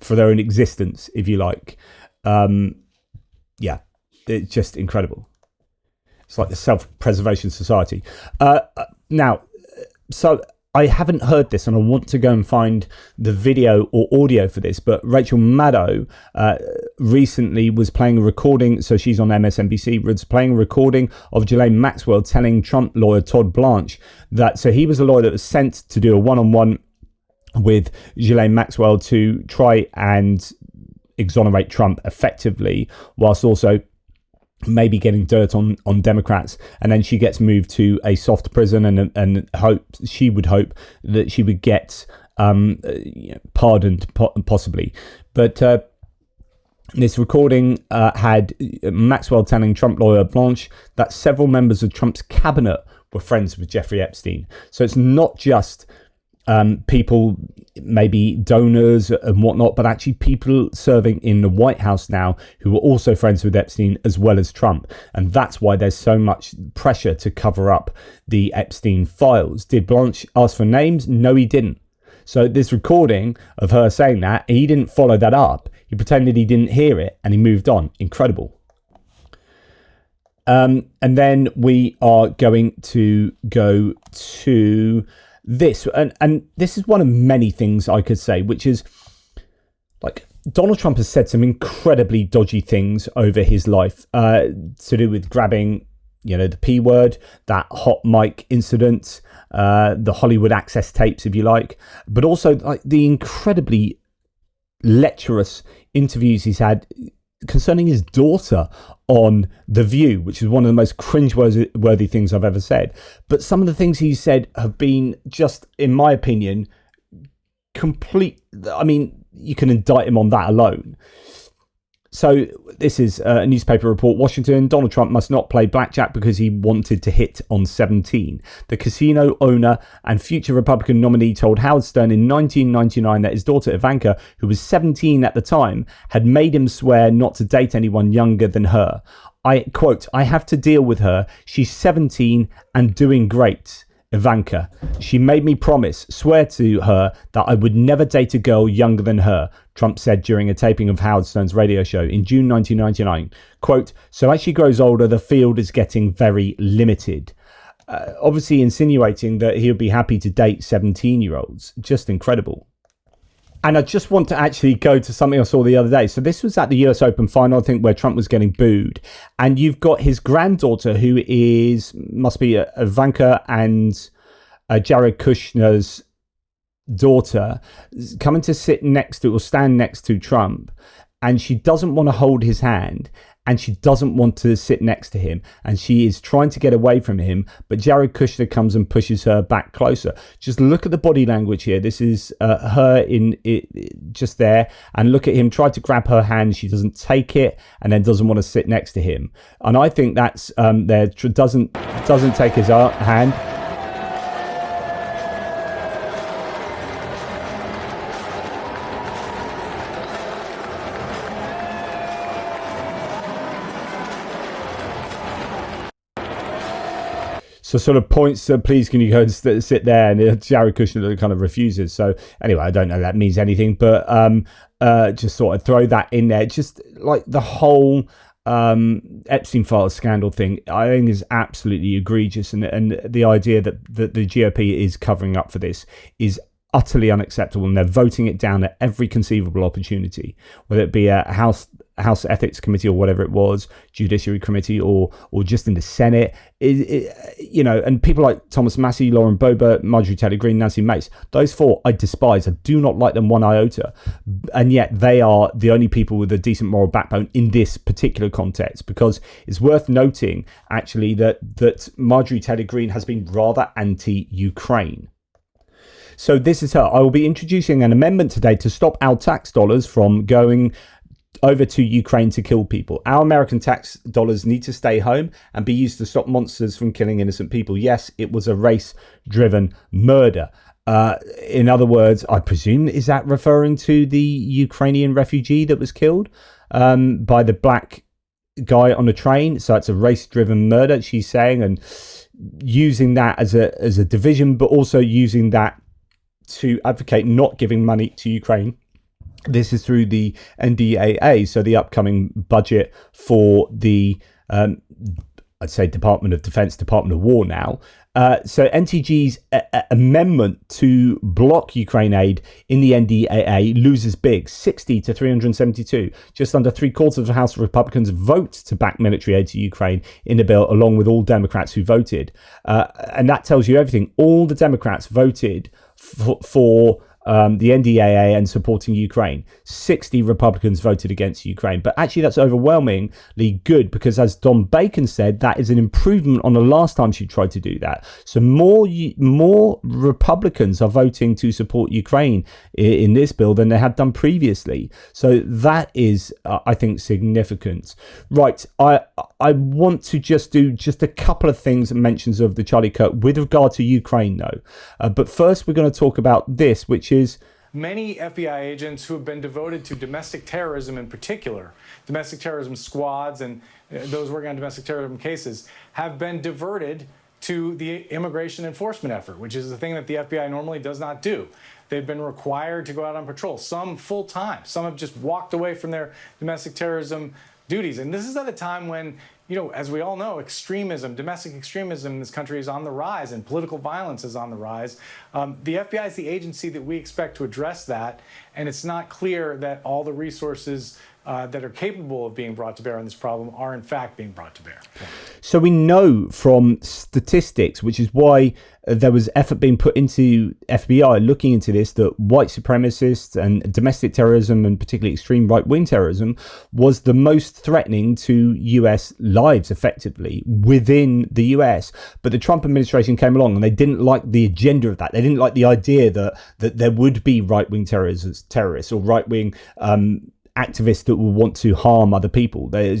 for their own existence, if you like. It's just incredible. It's like the self-preservation society. Now, so I haven't heard this, and I want to go and find the video or audio for this, but Rachel Maddow recently was playing a recording, so she's on MSNBC, was playing a recording of Ghislaine Maxwell telling Trump lawyer Todd Blanche that, so he was a lawyer that was sent to do a one-on-one with Ghislaine Maxwell to try and exonerate Trump effectively, whilst also maybe getting dirt on Democrats, and then she gets moved to a soft prison and she would hope that she would get pardoned possibly. But this recording had Maxwell telling Trump lawyer Blanche that several members of Trump's cabinet were friends with Jeffrey Epstein. So it's not just people, maybe donors and whatnot, but actually people serving in the White House now who were also friends with Epstein as well as Trump. And that's why there's so much pressure to cover up the Epstein files. Did Blanche ask for names? No, he didn't. So this recording of her saying that, he didn't follow that up. He pretended he didn't hear it and he moved on. Incredible. And then we are going to go to this, and this is one of many things I could say, which is, like, Donald Trump has said some incredibly dodgy things over his life to do with grabbing, the P word, that hot mic incident, the Hollywood access tapes, if you like, but also like the incredibly lecherous interviews he's had concerning his daughter on The View, which is one of the most cringe-worthy things I've ever said. But some of the things he said have been just, in my opinion, complete. I mean, you can indict him on that alone. So this is a newspaper report. Washington: Donald Trump must not play blackjack because he wanted to hit on 17. The casino owner and future Republican nominee told Howard Stern in 1999 that his daughter Ivanka, who was 17 at the time, had made him swear not to date anyone younger than her. I quote, "I have to deal with her. She's 17 and doing great. Ivanka. She made me swear to her that I would never date a girl younger than her," Trump said during a taping of Howard Stern's radio show in June 1999. Quote, "So as she grows older, the field is getting very limited." Obviously insinuating that he would be happy to date 17-year-olds. Just incredible. And I just want to actually go to something I saw the other day. So this was at the US Open final, I think, where Trump was getting booed. And you've got his granddaughter, who must be Ivanka and Jared Kushner's daughter, coming to sit next to or stand next to Trump. And she doesn't want to hold his hand. And she doesn't want to sit next to him. And she is trying to get away from him. But Jared Kushner comes and pushes her back closer. Just look at the body language here. This is her just there. And look at him try to grab her hand. She doesn't take it and then doesn't want to sit next to him. And I think that's doesn't take his hand. So sort of points, please can you go and sit there? And Jared Kushner kind of refuses. So anyway, I don't know if that means anything, but just sort of throw that in there. Just like the whole Epstein Files scandal thing, I think is absolutely egregious. And the idea that the GOP is covering up for this is utterly unacceptable. And they're voting it down at every conceivable opportunity, whether it be a House Ethics Committee or whatever it was, Judiciary Committee, or just in the Senate. And people like Thomas Massie, Lauren Boebert, Marjorie Taylor Greene, Nancy Mace, those four I despise. I do not like them one iota. And yet they are the only people with a decent moral backbone in this particular context, because it's worth noting, actually, that Marjorie Taylor Greene has been rather anti-Ukraine. So this is her. I will be introducing an amendment today to stop our tax dollars from going over to Ukraine to kill people. Our American tax dollars need to stay home and be used to stop monsters from killing innocent people. Yes, it was a race-driven murder. In other words, I presume, is that referring to the Ukrainian refugee that was killed by the black guy on a train? So it's a race-driven murder, she's saying, and using that as a division, but also using that to advocate not giving money to Ukraine. This is through the NDAA, so the upcoming budget for the, I'd say, Department of Defense, Department of War now. So NTG's amendment to block Ukraine aid in the NDAA loses big, 60 to 372. Just under 3/4 of the House of Republicans vote to back military aid to Ukraine in the bill, along with all Democrats who voted. And that tells you everything. All the Democrats voted for the NDAA and supporting Ukraine. 60 Republicans voted against Ukraine. But actually, that's overwhelmingly good, because as Don Bacon said, that is an improvement on the last time she tried to do that. So more Republicans are voting to support Ukraine in this bill than they had done previously. So that is, I think, significant. Right. I want to just do just a couple of things, mentions of the Charlie Kirk with regard to Ukraine, though. But first, we're going to talk about this, which is many FBI agents who have been devoted to domestic terrorism in particular, domestic terrorism squads and those working on domestic terrorism cases, have been diverted to the immigration enforcement effort, which is the thing that the FBI normally does not do. They've been required to go out on patrol, some full-time, some have just walked away from their domestic terrorism duties. And this is at a time when, as we all know, extremism, domestic extremism in this country is on the rise and political violence is on the rise. The FBI is the agency that we expect to address that, and it's not clear that all the resources that are capable of being brought to bear on this problem are in fact being brought to bear. So we know from statistics, which is why there was effort being put into FBI looking into this, that white supremacists and domestic terrorism, and particularly extreme right-wing terrorism, was the most threatening to US lives effectively within the US. But the Trump administration came along and they didn't like the agenda of that. They didn't like the idea that there would be right-wing terrorists or right-wing activists that will want to harm other people. They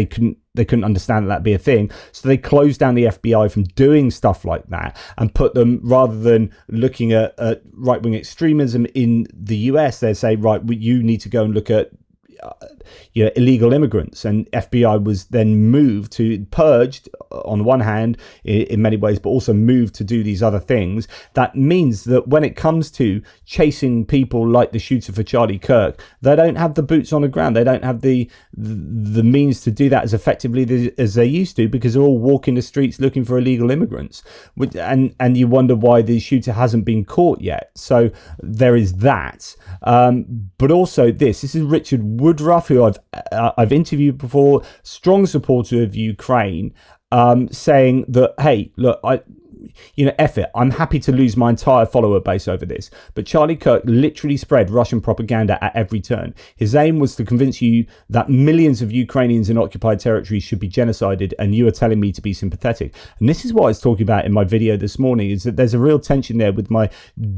couldn't understand that'd be a thing. So they closed down the FBI from doing stuff like that and put them, rather than looking at right-wing extremism in the US, they say, right, you need to go and look at illegal immigrants, and FBI was then moved to purged on one hand in many ways, but also moved to do these other things. That means that when it comes to chasing people like the shooter for Charlie Kirk, they don't have the boots on the ground. They don't have the means to do that as effectively as they used to, because they're all walking the streets looking for illegal immigrants, and you wonder why the shooter hasn't been caught yet. So there is that, but also this is Richard Woodruff, who I've interviewed before, strong supporter of Ukraine, saying that, hey, look, F it, I'm happy to lose my entire follower base over this. But Charlie Kirk literally spread Russian propaganda at every turn. His aim was to convince you that millions of Ukrainians in occupied territories should be genocided, and you are telling me to be sympathetic. And this is what I was talking about in my video this morning, is that there's a real tension there with my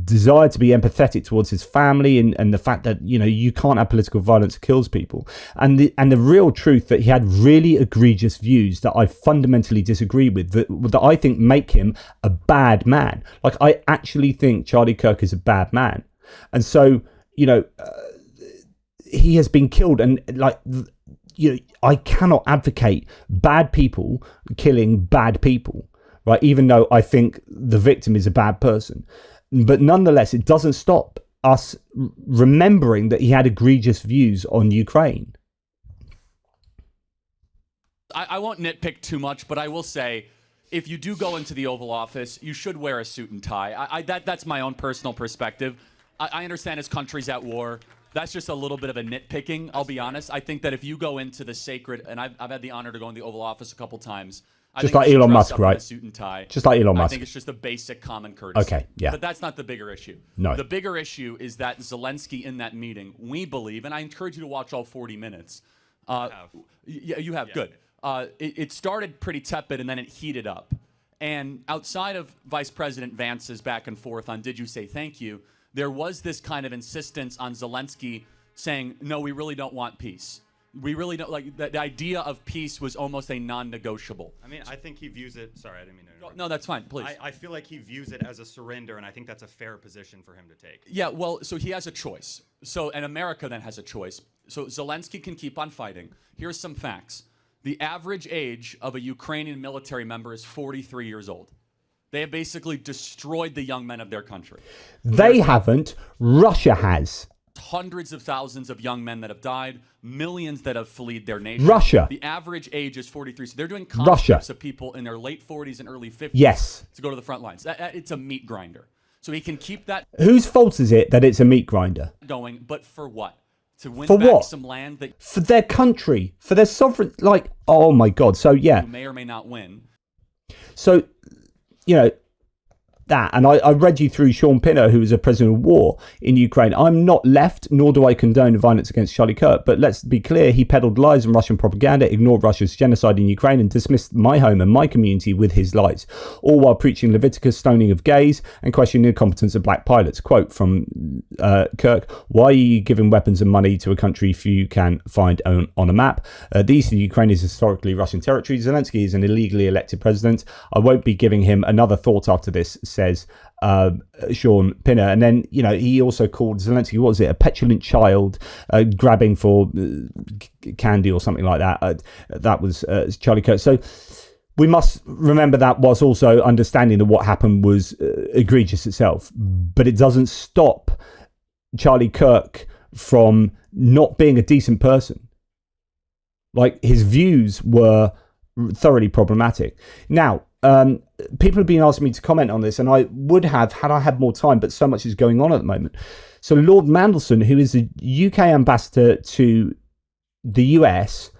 desire to be empathetic towards his family, and the fact that, you can't have political violence that kills people. And the real truth that he had really egregious views that I fundamentally disagree with, that I think make him a bad man. Like, I actually think Charlie Kirk is a bad man. And so, he has been killed, and I cannot advocate bad people killing bad people, right? Even though I think the victim is a bad person. But nonetheless, it doesn't stop us remembering that he had egregious views on Ukraine. I won't nitpick too much, but I will say, if you do go into the Oval Office, you should wear a suit and tie. That's my own personal perspective. I understand his country's at war. That's just a little bit of a nitpicking, I'll be honest. I think that if you go into the sacred, and I've had the honor to go in the Oval Office a couple times. Just like Elon Musk, right? Suit and tie. Just like Elon Musk. I think it's just a basic common courtesy. Okay, yeah. But that's not the bigger issue. No. The bigger issue is that Zelensky in that meeting, we believe, and I encourage you to watch all 40 minutes. You have, good. It started pretty tepid, and then it heated up. And outside of Vice President Vance's back and forth on did you say thank you, there was this kind of insistence on Zelensky saying, no, we really don't want peace. We really don't, like, the idea of peace was almost a non-negotiable. I mean, I think he views it, sorry, I didn't mean to interrupt. No, that's fine, please. I feel like he views it as a surrender, and I think that's a fair position for him to take. Yeah, well, so he has a choice. And America then has a choice. So Zelensky can keep on fighting. Here's some facts. The average age of a Ukrainian military member is 43 years old. They have basically destroyed the young men of their country. They haven't. Russia has. Hundreds of thousands of young men that have died, millions that have fled their nation. Russia. The average age is 43. So they're doing conscripts of people in their late 40s and early 50s yes. to go to the front lines. It's a meat grinder. So he can keep that. Whose fault is it that it's a meat grinder? Going, but for what? To win for back what? Some land that for their country, for their sovereign, like, oh my God. So yeah, you may or may not win. So, that, and I read you through Sean Pinner, who was a prisoner of war in Ukraine. I'm not left, nor do I condone violence against Charlie Kirk, but let's be clear, he peddled lies and Russian propaganda, ignored Russia's genocide in Ukraine, and dismissed my home and my community with his lies, all while preaching Leviticus, stoning of gays, and questioning the competence of black pilots. Quote from Kirk, why are you giving weapons and money to a country few can find on a map? The east of Ukraine is historically Russian territory. Zelensky is an illegally elected president. I won't be giving him another thought after this, says Sean Pinner. And then, he also called Zelensky, what was it, a petulant child grabbing for candy or something like that. That was Charlie Kirk. So we must remember that was also understanding that what happened was egregious itself, but it doesn't stop Charlie Kirk from not being a decent person. Like, his views were thoroughly problematic. Now, people have been asking me to comment on this, and I would have had I had more time, but so much is going on at the moment. So Lord Mandelson, who is the UK ambassador to the US,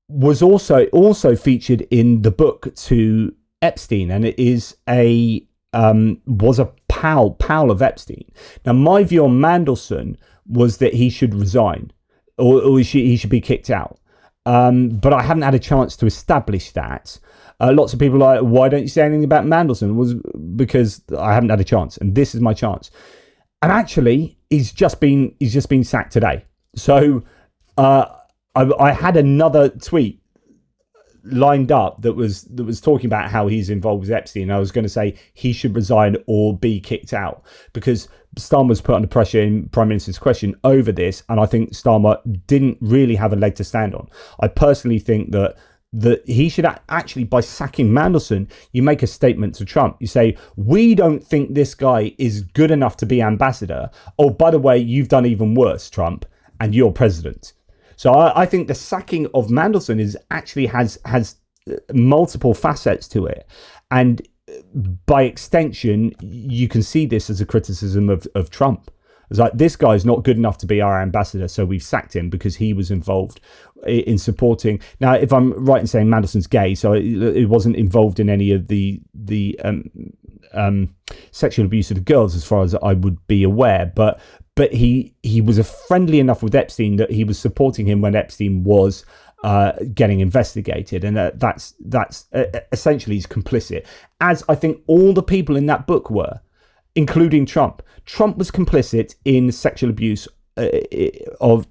was also featured in the book to Epstein, and it is was a pal of Epstein. Now, my view on Mandelson was that he should resign, or he should be kicked out. But I haven't had a chance to establish that. Lots of people are like, why don't you say anything about Mandelson? It was because I haven't had a chance, and this is my chance. And actually, he's just been sacked today. So I had another tweet lined up that was talking about how he's involved with Epstein. I was going to say he should resign or be kicked out, because Starmer was put under pressure in Prime Minister's question over this, and I think Starmer didn't really have a leg to stand on. I personally think that he should actually, by sacking Mandelson, you make a statement to Trump. You say, we don't think this guy is good enough to be ambassador. Oh, by the way, you've done even worse, Trump, and you're president. So I think the sacking of Mandelson has multiple facets to it. And by extension, you can see this as a criticism of Trump. It's like, this guy's not good enough to be our ambassador, so we've sacked him because he was involved in supporting. Now, if I'm right in saying Mandelson's gay, so it wasn't involved in any of the sexual abuse of the girls, as far as I would be aware. But he was friendly enough with Epstein that he was supporting him when Epstein was getting investigated, and that's essentially he's complicit, as I think all the people in that book were, including Trump. Trump was complicit in sexual abuse of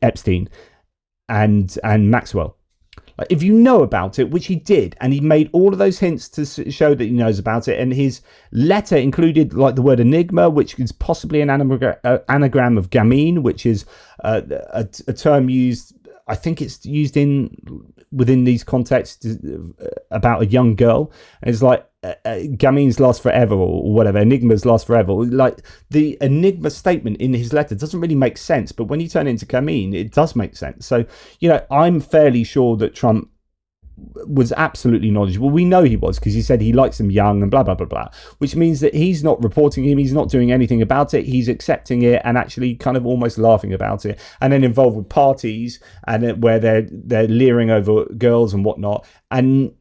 Epstein and Maxwell. Like, if you know about it, which he did, and he made all of those hints to show that he knows about it, and his letter included like the word enigma, which is possibly an anagram of gamine, which is a term used, I think it's used within these contexts about a young girl. And it's like gamines last forever, or whatever, enigmas last forever. Like, the enigma statement in his letter doesn't really make sense, but when you turn it into gamine, it does make sense. So, I'm fairly sure that Trump was absolutely knowledgeable. We know he was, because he said he likes them young and blah, blah, blah, blah, which means that he's not reporting him. He's not doing anything about it. He's accepting it and actually kind of almost laughing about it, and then involved with parties and where they're leering over girls and whatnot. And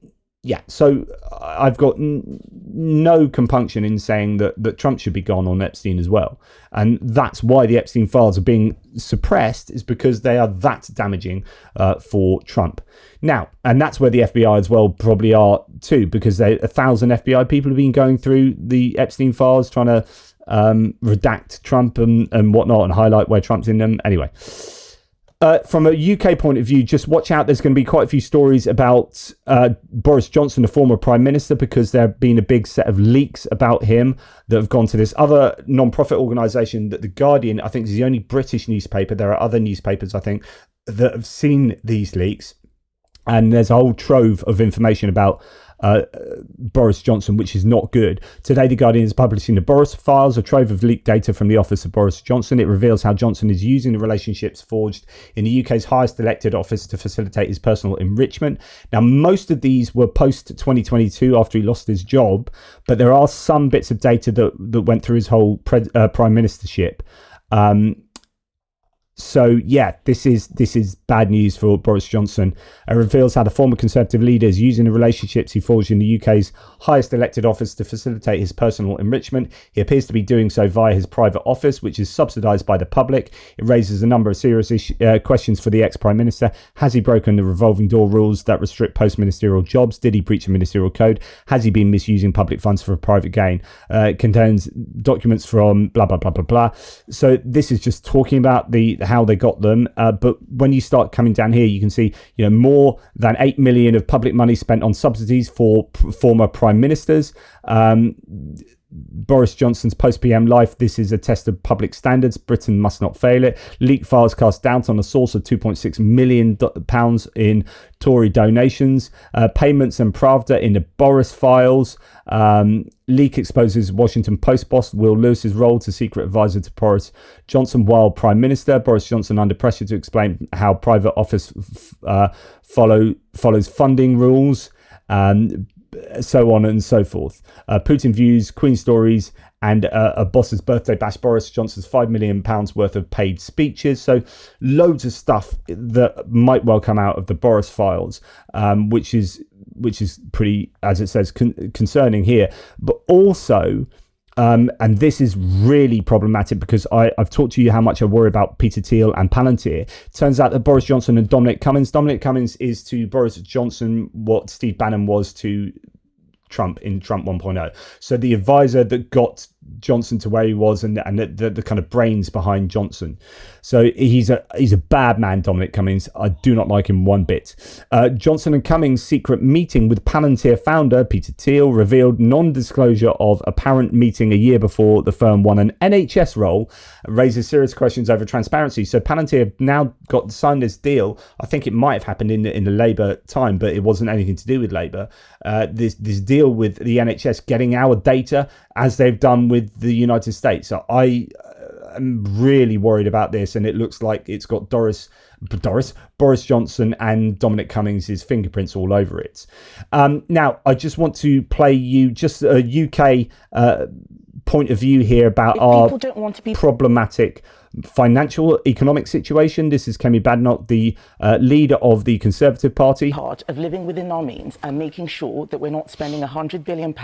yeah, so I've got no compunction in saying that Trump should be gone on Epstein as well. And that's why the Epstein files are being suppressed, is because they are that damaging for Trump. Now, and that's where the FBI as well probably are too, because 1,000 FBI people have been going through the Epstein files trying to redact Trump and whatnot and highlight where Trump's in them. Anyway. From a UK point of view, just watch out. There's going to be quite a few stories about Boris Johnson, the former Prime Minister, because there have been a big set of leaks about him that have gone to this other non-profit organisation that The Guardian, I think, is the only British newspaper. There are other newspapers, I think, that have seen these leaks. And there's a whole trove of information about Boris Johnson, which is not good. Today, The Guardian is publishing the Boris Files, a trove of leaked data from the office of Boris Johnson. It reveals how Johnson is using the relationships forged in the UK's highest elected office to facilitate his personal enrichment. Now, most of these were post-2022 after he lost his job, but there are some bits of data that went through his whole prime ministership. So yeah, this is bad news for Boris Johnson. It reveals how the former Conservative leader is using the relationships he forged in the UK's highest elected office to facilitate his personal enrichment. He appears to be doing so via his private office, which is subsidised by the public. It raises a number of serious questions for the ex-Prime Minister. Has he broken the revolving door rules that restrict post-ministerial jobs? Did he breach a ministerial code? Has he been misusing public funds for a private gain? It contains documents from blah, blah, blah, blah, blah. So this is just talking about how they got them, but when you start coming down here, you can see more than 8 million of public money spent on subsidies for former prime ministers. Boris Johnson's post-PM life, this is a test of public standards. Britain must not fail it. Leaked files cast doubt on a source of £2.6 million in Tory donations. Payments and Pravda in the Boris files. Leak exposes Washington Post boss Will Lewis's role to secret advisor to Boris Johnson while Prime Minister. Boris Johnson under pressure to explain how private office follows funding rules. So on and so forth. Putin views, Queen stories, and a boss's birthday bash. Boris Johnson's £5 million worth of paid speeches. So loads of stuff that might well come out of the Boris files, which is pretty, as it says, concerning here. But also, and this is really problematic because I've talked to you how much I worry about Peter Thiel and Palantir. Turns out that Boris Johnson and Dominic Cummings is to Boris Johnson what Steve Bannon was to Trump in Trump 1.0. So the advisor that got Johnson to where he was, and the kind of brains behind Johnson. So he's a bad man, Dominic Cummings. I do not like him one bit. Johnson and Cummings' secret meeting with Palantir founder Peter Thiel revealed non-disclosure of apparent meeting a year before the firm won an NHS role, raises serious questions over transparency. So Palantir have now signed this deal. I think it might have happened in the Labour time, but it wasn't anything to do with Labour. This deal with the NHS getting our data as they've done with the United States. So I am really worried about this, and it looks like it's got Boris Johnson and Dominic Cummings' fingerprints all over it. Now, I just want to play you just a UK point of view here about our problematic financial economic situation. This is Kemi Badenoch, the leader of the Conservative Party. Part of living within our means and making sure that we're not spending £100 billion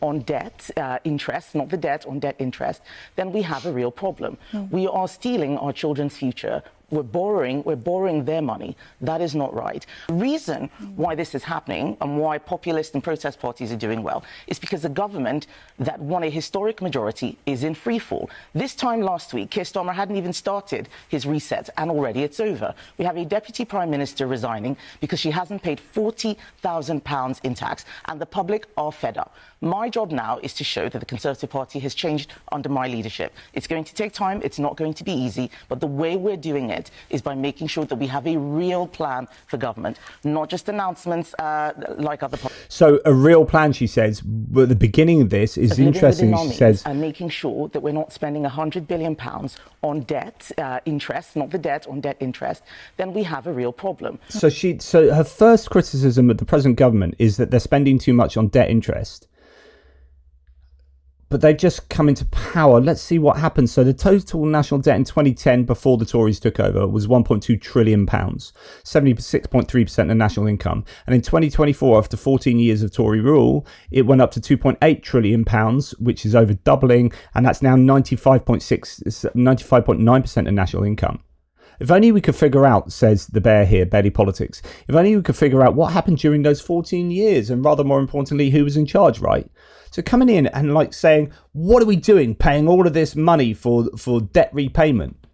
on debt interest, not the debt, on debt interest, then we have a real problem. We are stealing our children's future. We're borrowing their money. That is not right. The reason why this is happening and why populist and protest parties are doing well is because the government that won a historic majority is in freefall. This time last week, Keir Starmer hadn't even started his reset, and already it's over. We have a deputy prime minister resigning because she hasn't paid £40,000 in tax, and the public are fed up. My job now is to show that the Conservative Party has changed under my leadership. It's going to take time. It's not going to be easy. But the way we're doing it is by making sure that we have a real plan for government, not just announcements like other parties. So a real plan, she says. But the beginning of this is interesting. She says, and making sure that we're not spending £100 billion on debt interest, not the debt, on debt interest, then we have a real problem. So her first criticism of the present government is that they're spending too much on debt interest. But they've just come into power. Let's see what happens. So the total national debt in 2010, before the Tories took over, was £1.2 trillion, 76.3% of national income. And in 2024, after 14 years of Tory rule, it went up to £2.8 trillion, which is over doubling. And that's now 95.9% of national income. If only we could figure out, says the bear here, Barely Politics, if only we could figure out what happened during those 14 years, and rather more importantly, who was in charge, right? So coming in and like saying, what are we doing paying all of this money for debt repayment?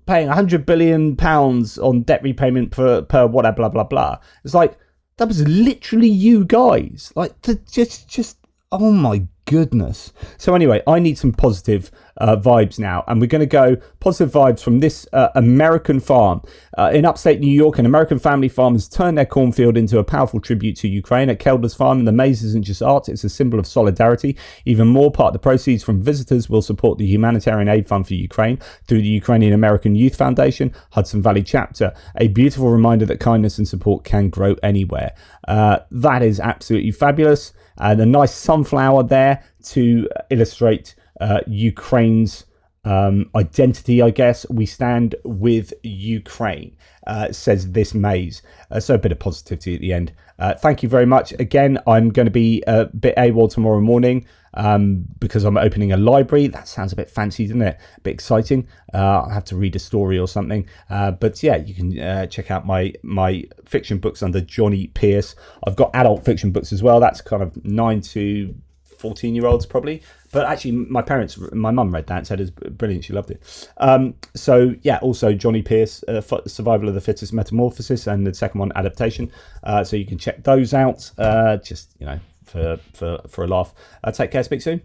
Paying £100 billion on debt repayment per whatever, blah, blah, blah. It's like, that was literally you guys. Like, just oh my goodness. So anyway, I need some positive vibes now, and we're going to go positive vibes from this American farm in upstate New York. An American family farm has turned their cornfield into a powerful tribute to Ukraine. At Keldler's farm, and the maze isn't just art, it's a symbol of solidarity. Even more, part of the proceeds from visitors will support the humanitarian aid fund for Ukraine through the Ukrainian American Youth Foundation Hudson Valley chapter. A beautiful reminder that kindness and support can grow anywhere. That is absolutely fabulous. And a nice sunflower there to illustrate Ukraine's identity, I guess. We stand with Ukraine, says this maze. So a bit of positivity at the end. Thank you very much. Again, I'm going to be a bit AWOL tomorrow morning because I'm opening a library. That sounds a bit fancy, doesn't it? A bit exciting. I'll have to read a story or something. But yeah, you can check out my fiction books under Johnny Pierce. I've got adult fiction books as well. That's kind of 9 to 14-year-olds probably. But actually, my mum read that and said it was brilliant. She loved it. So yeah, also Johnny Pierce, Survival of the Fittest Metamorphosis, and the second one, Adaptation. So you can check those out. Just for a laugh. Take care. Speak soon.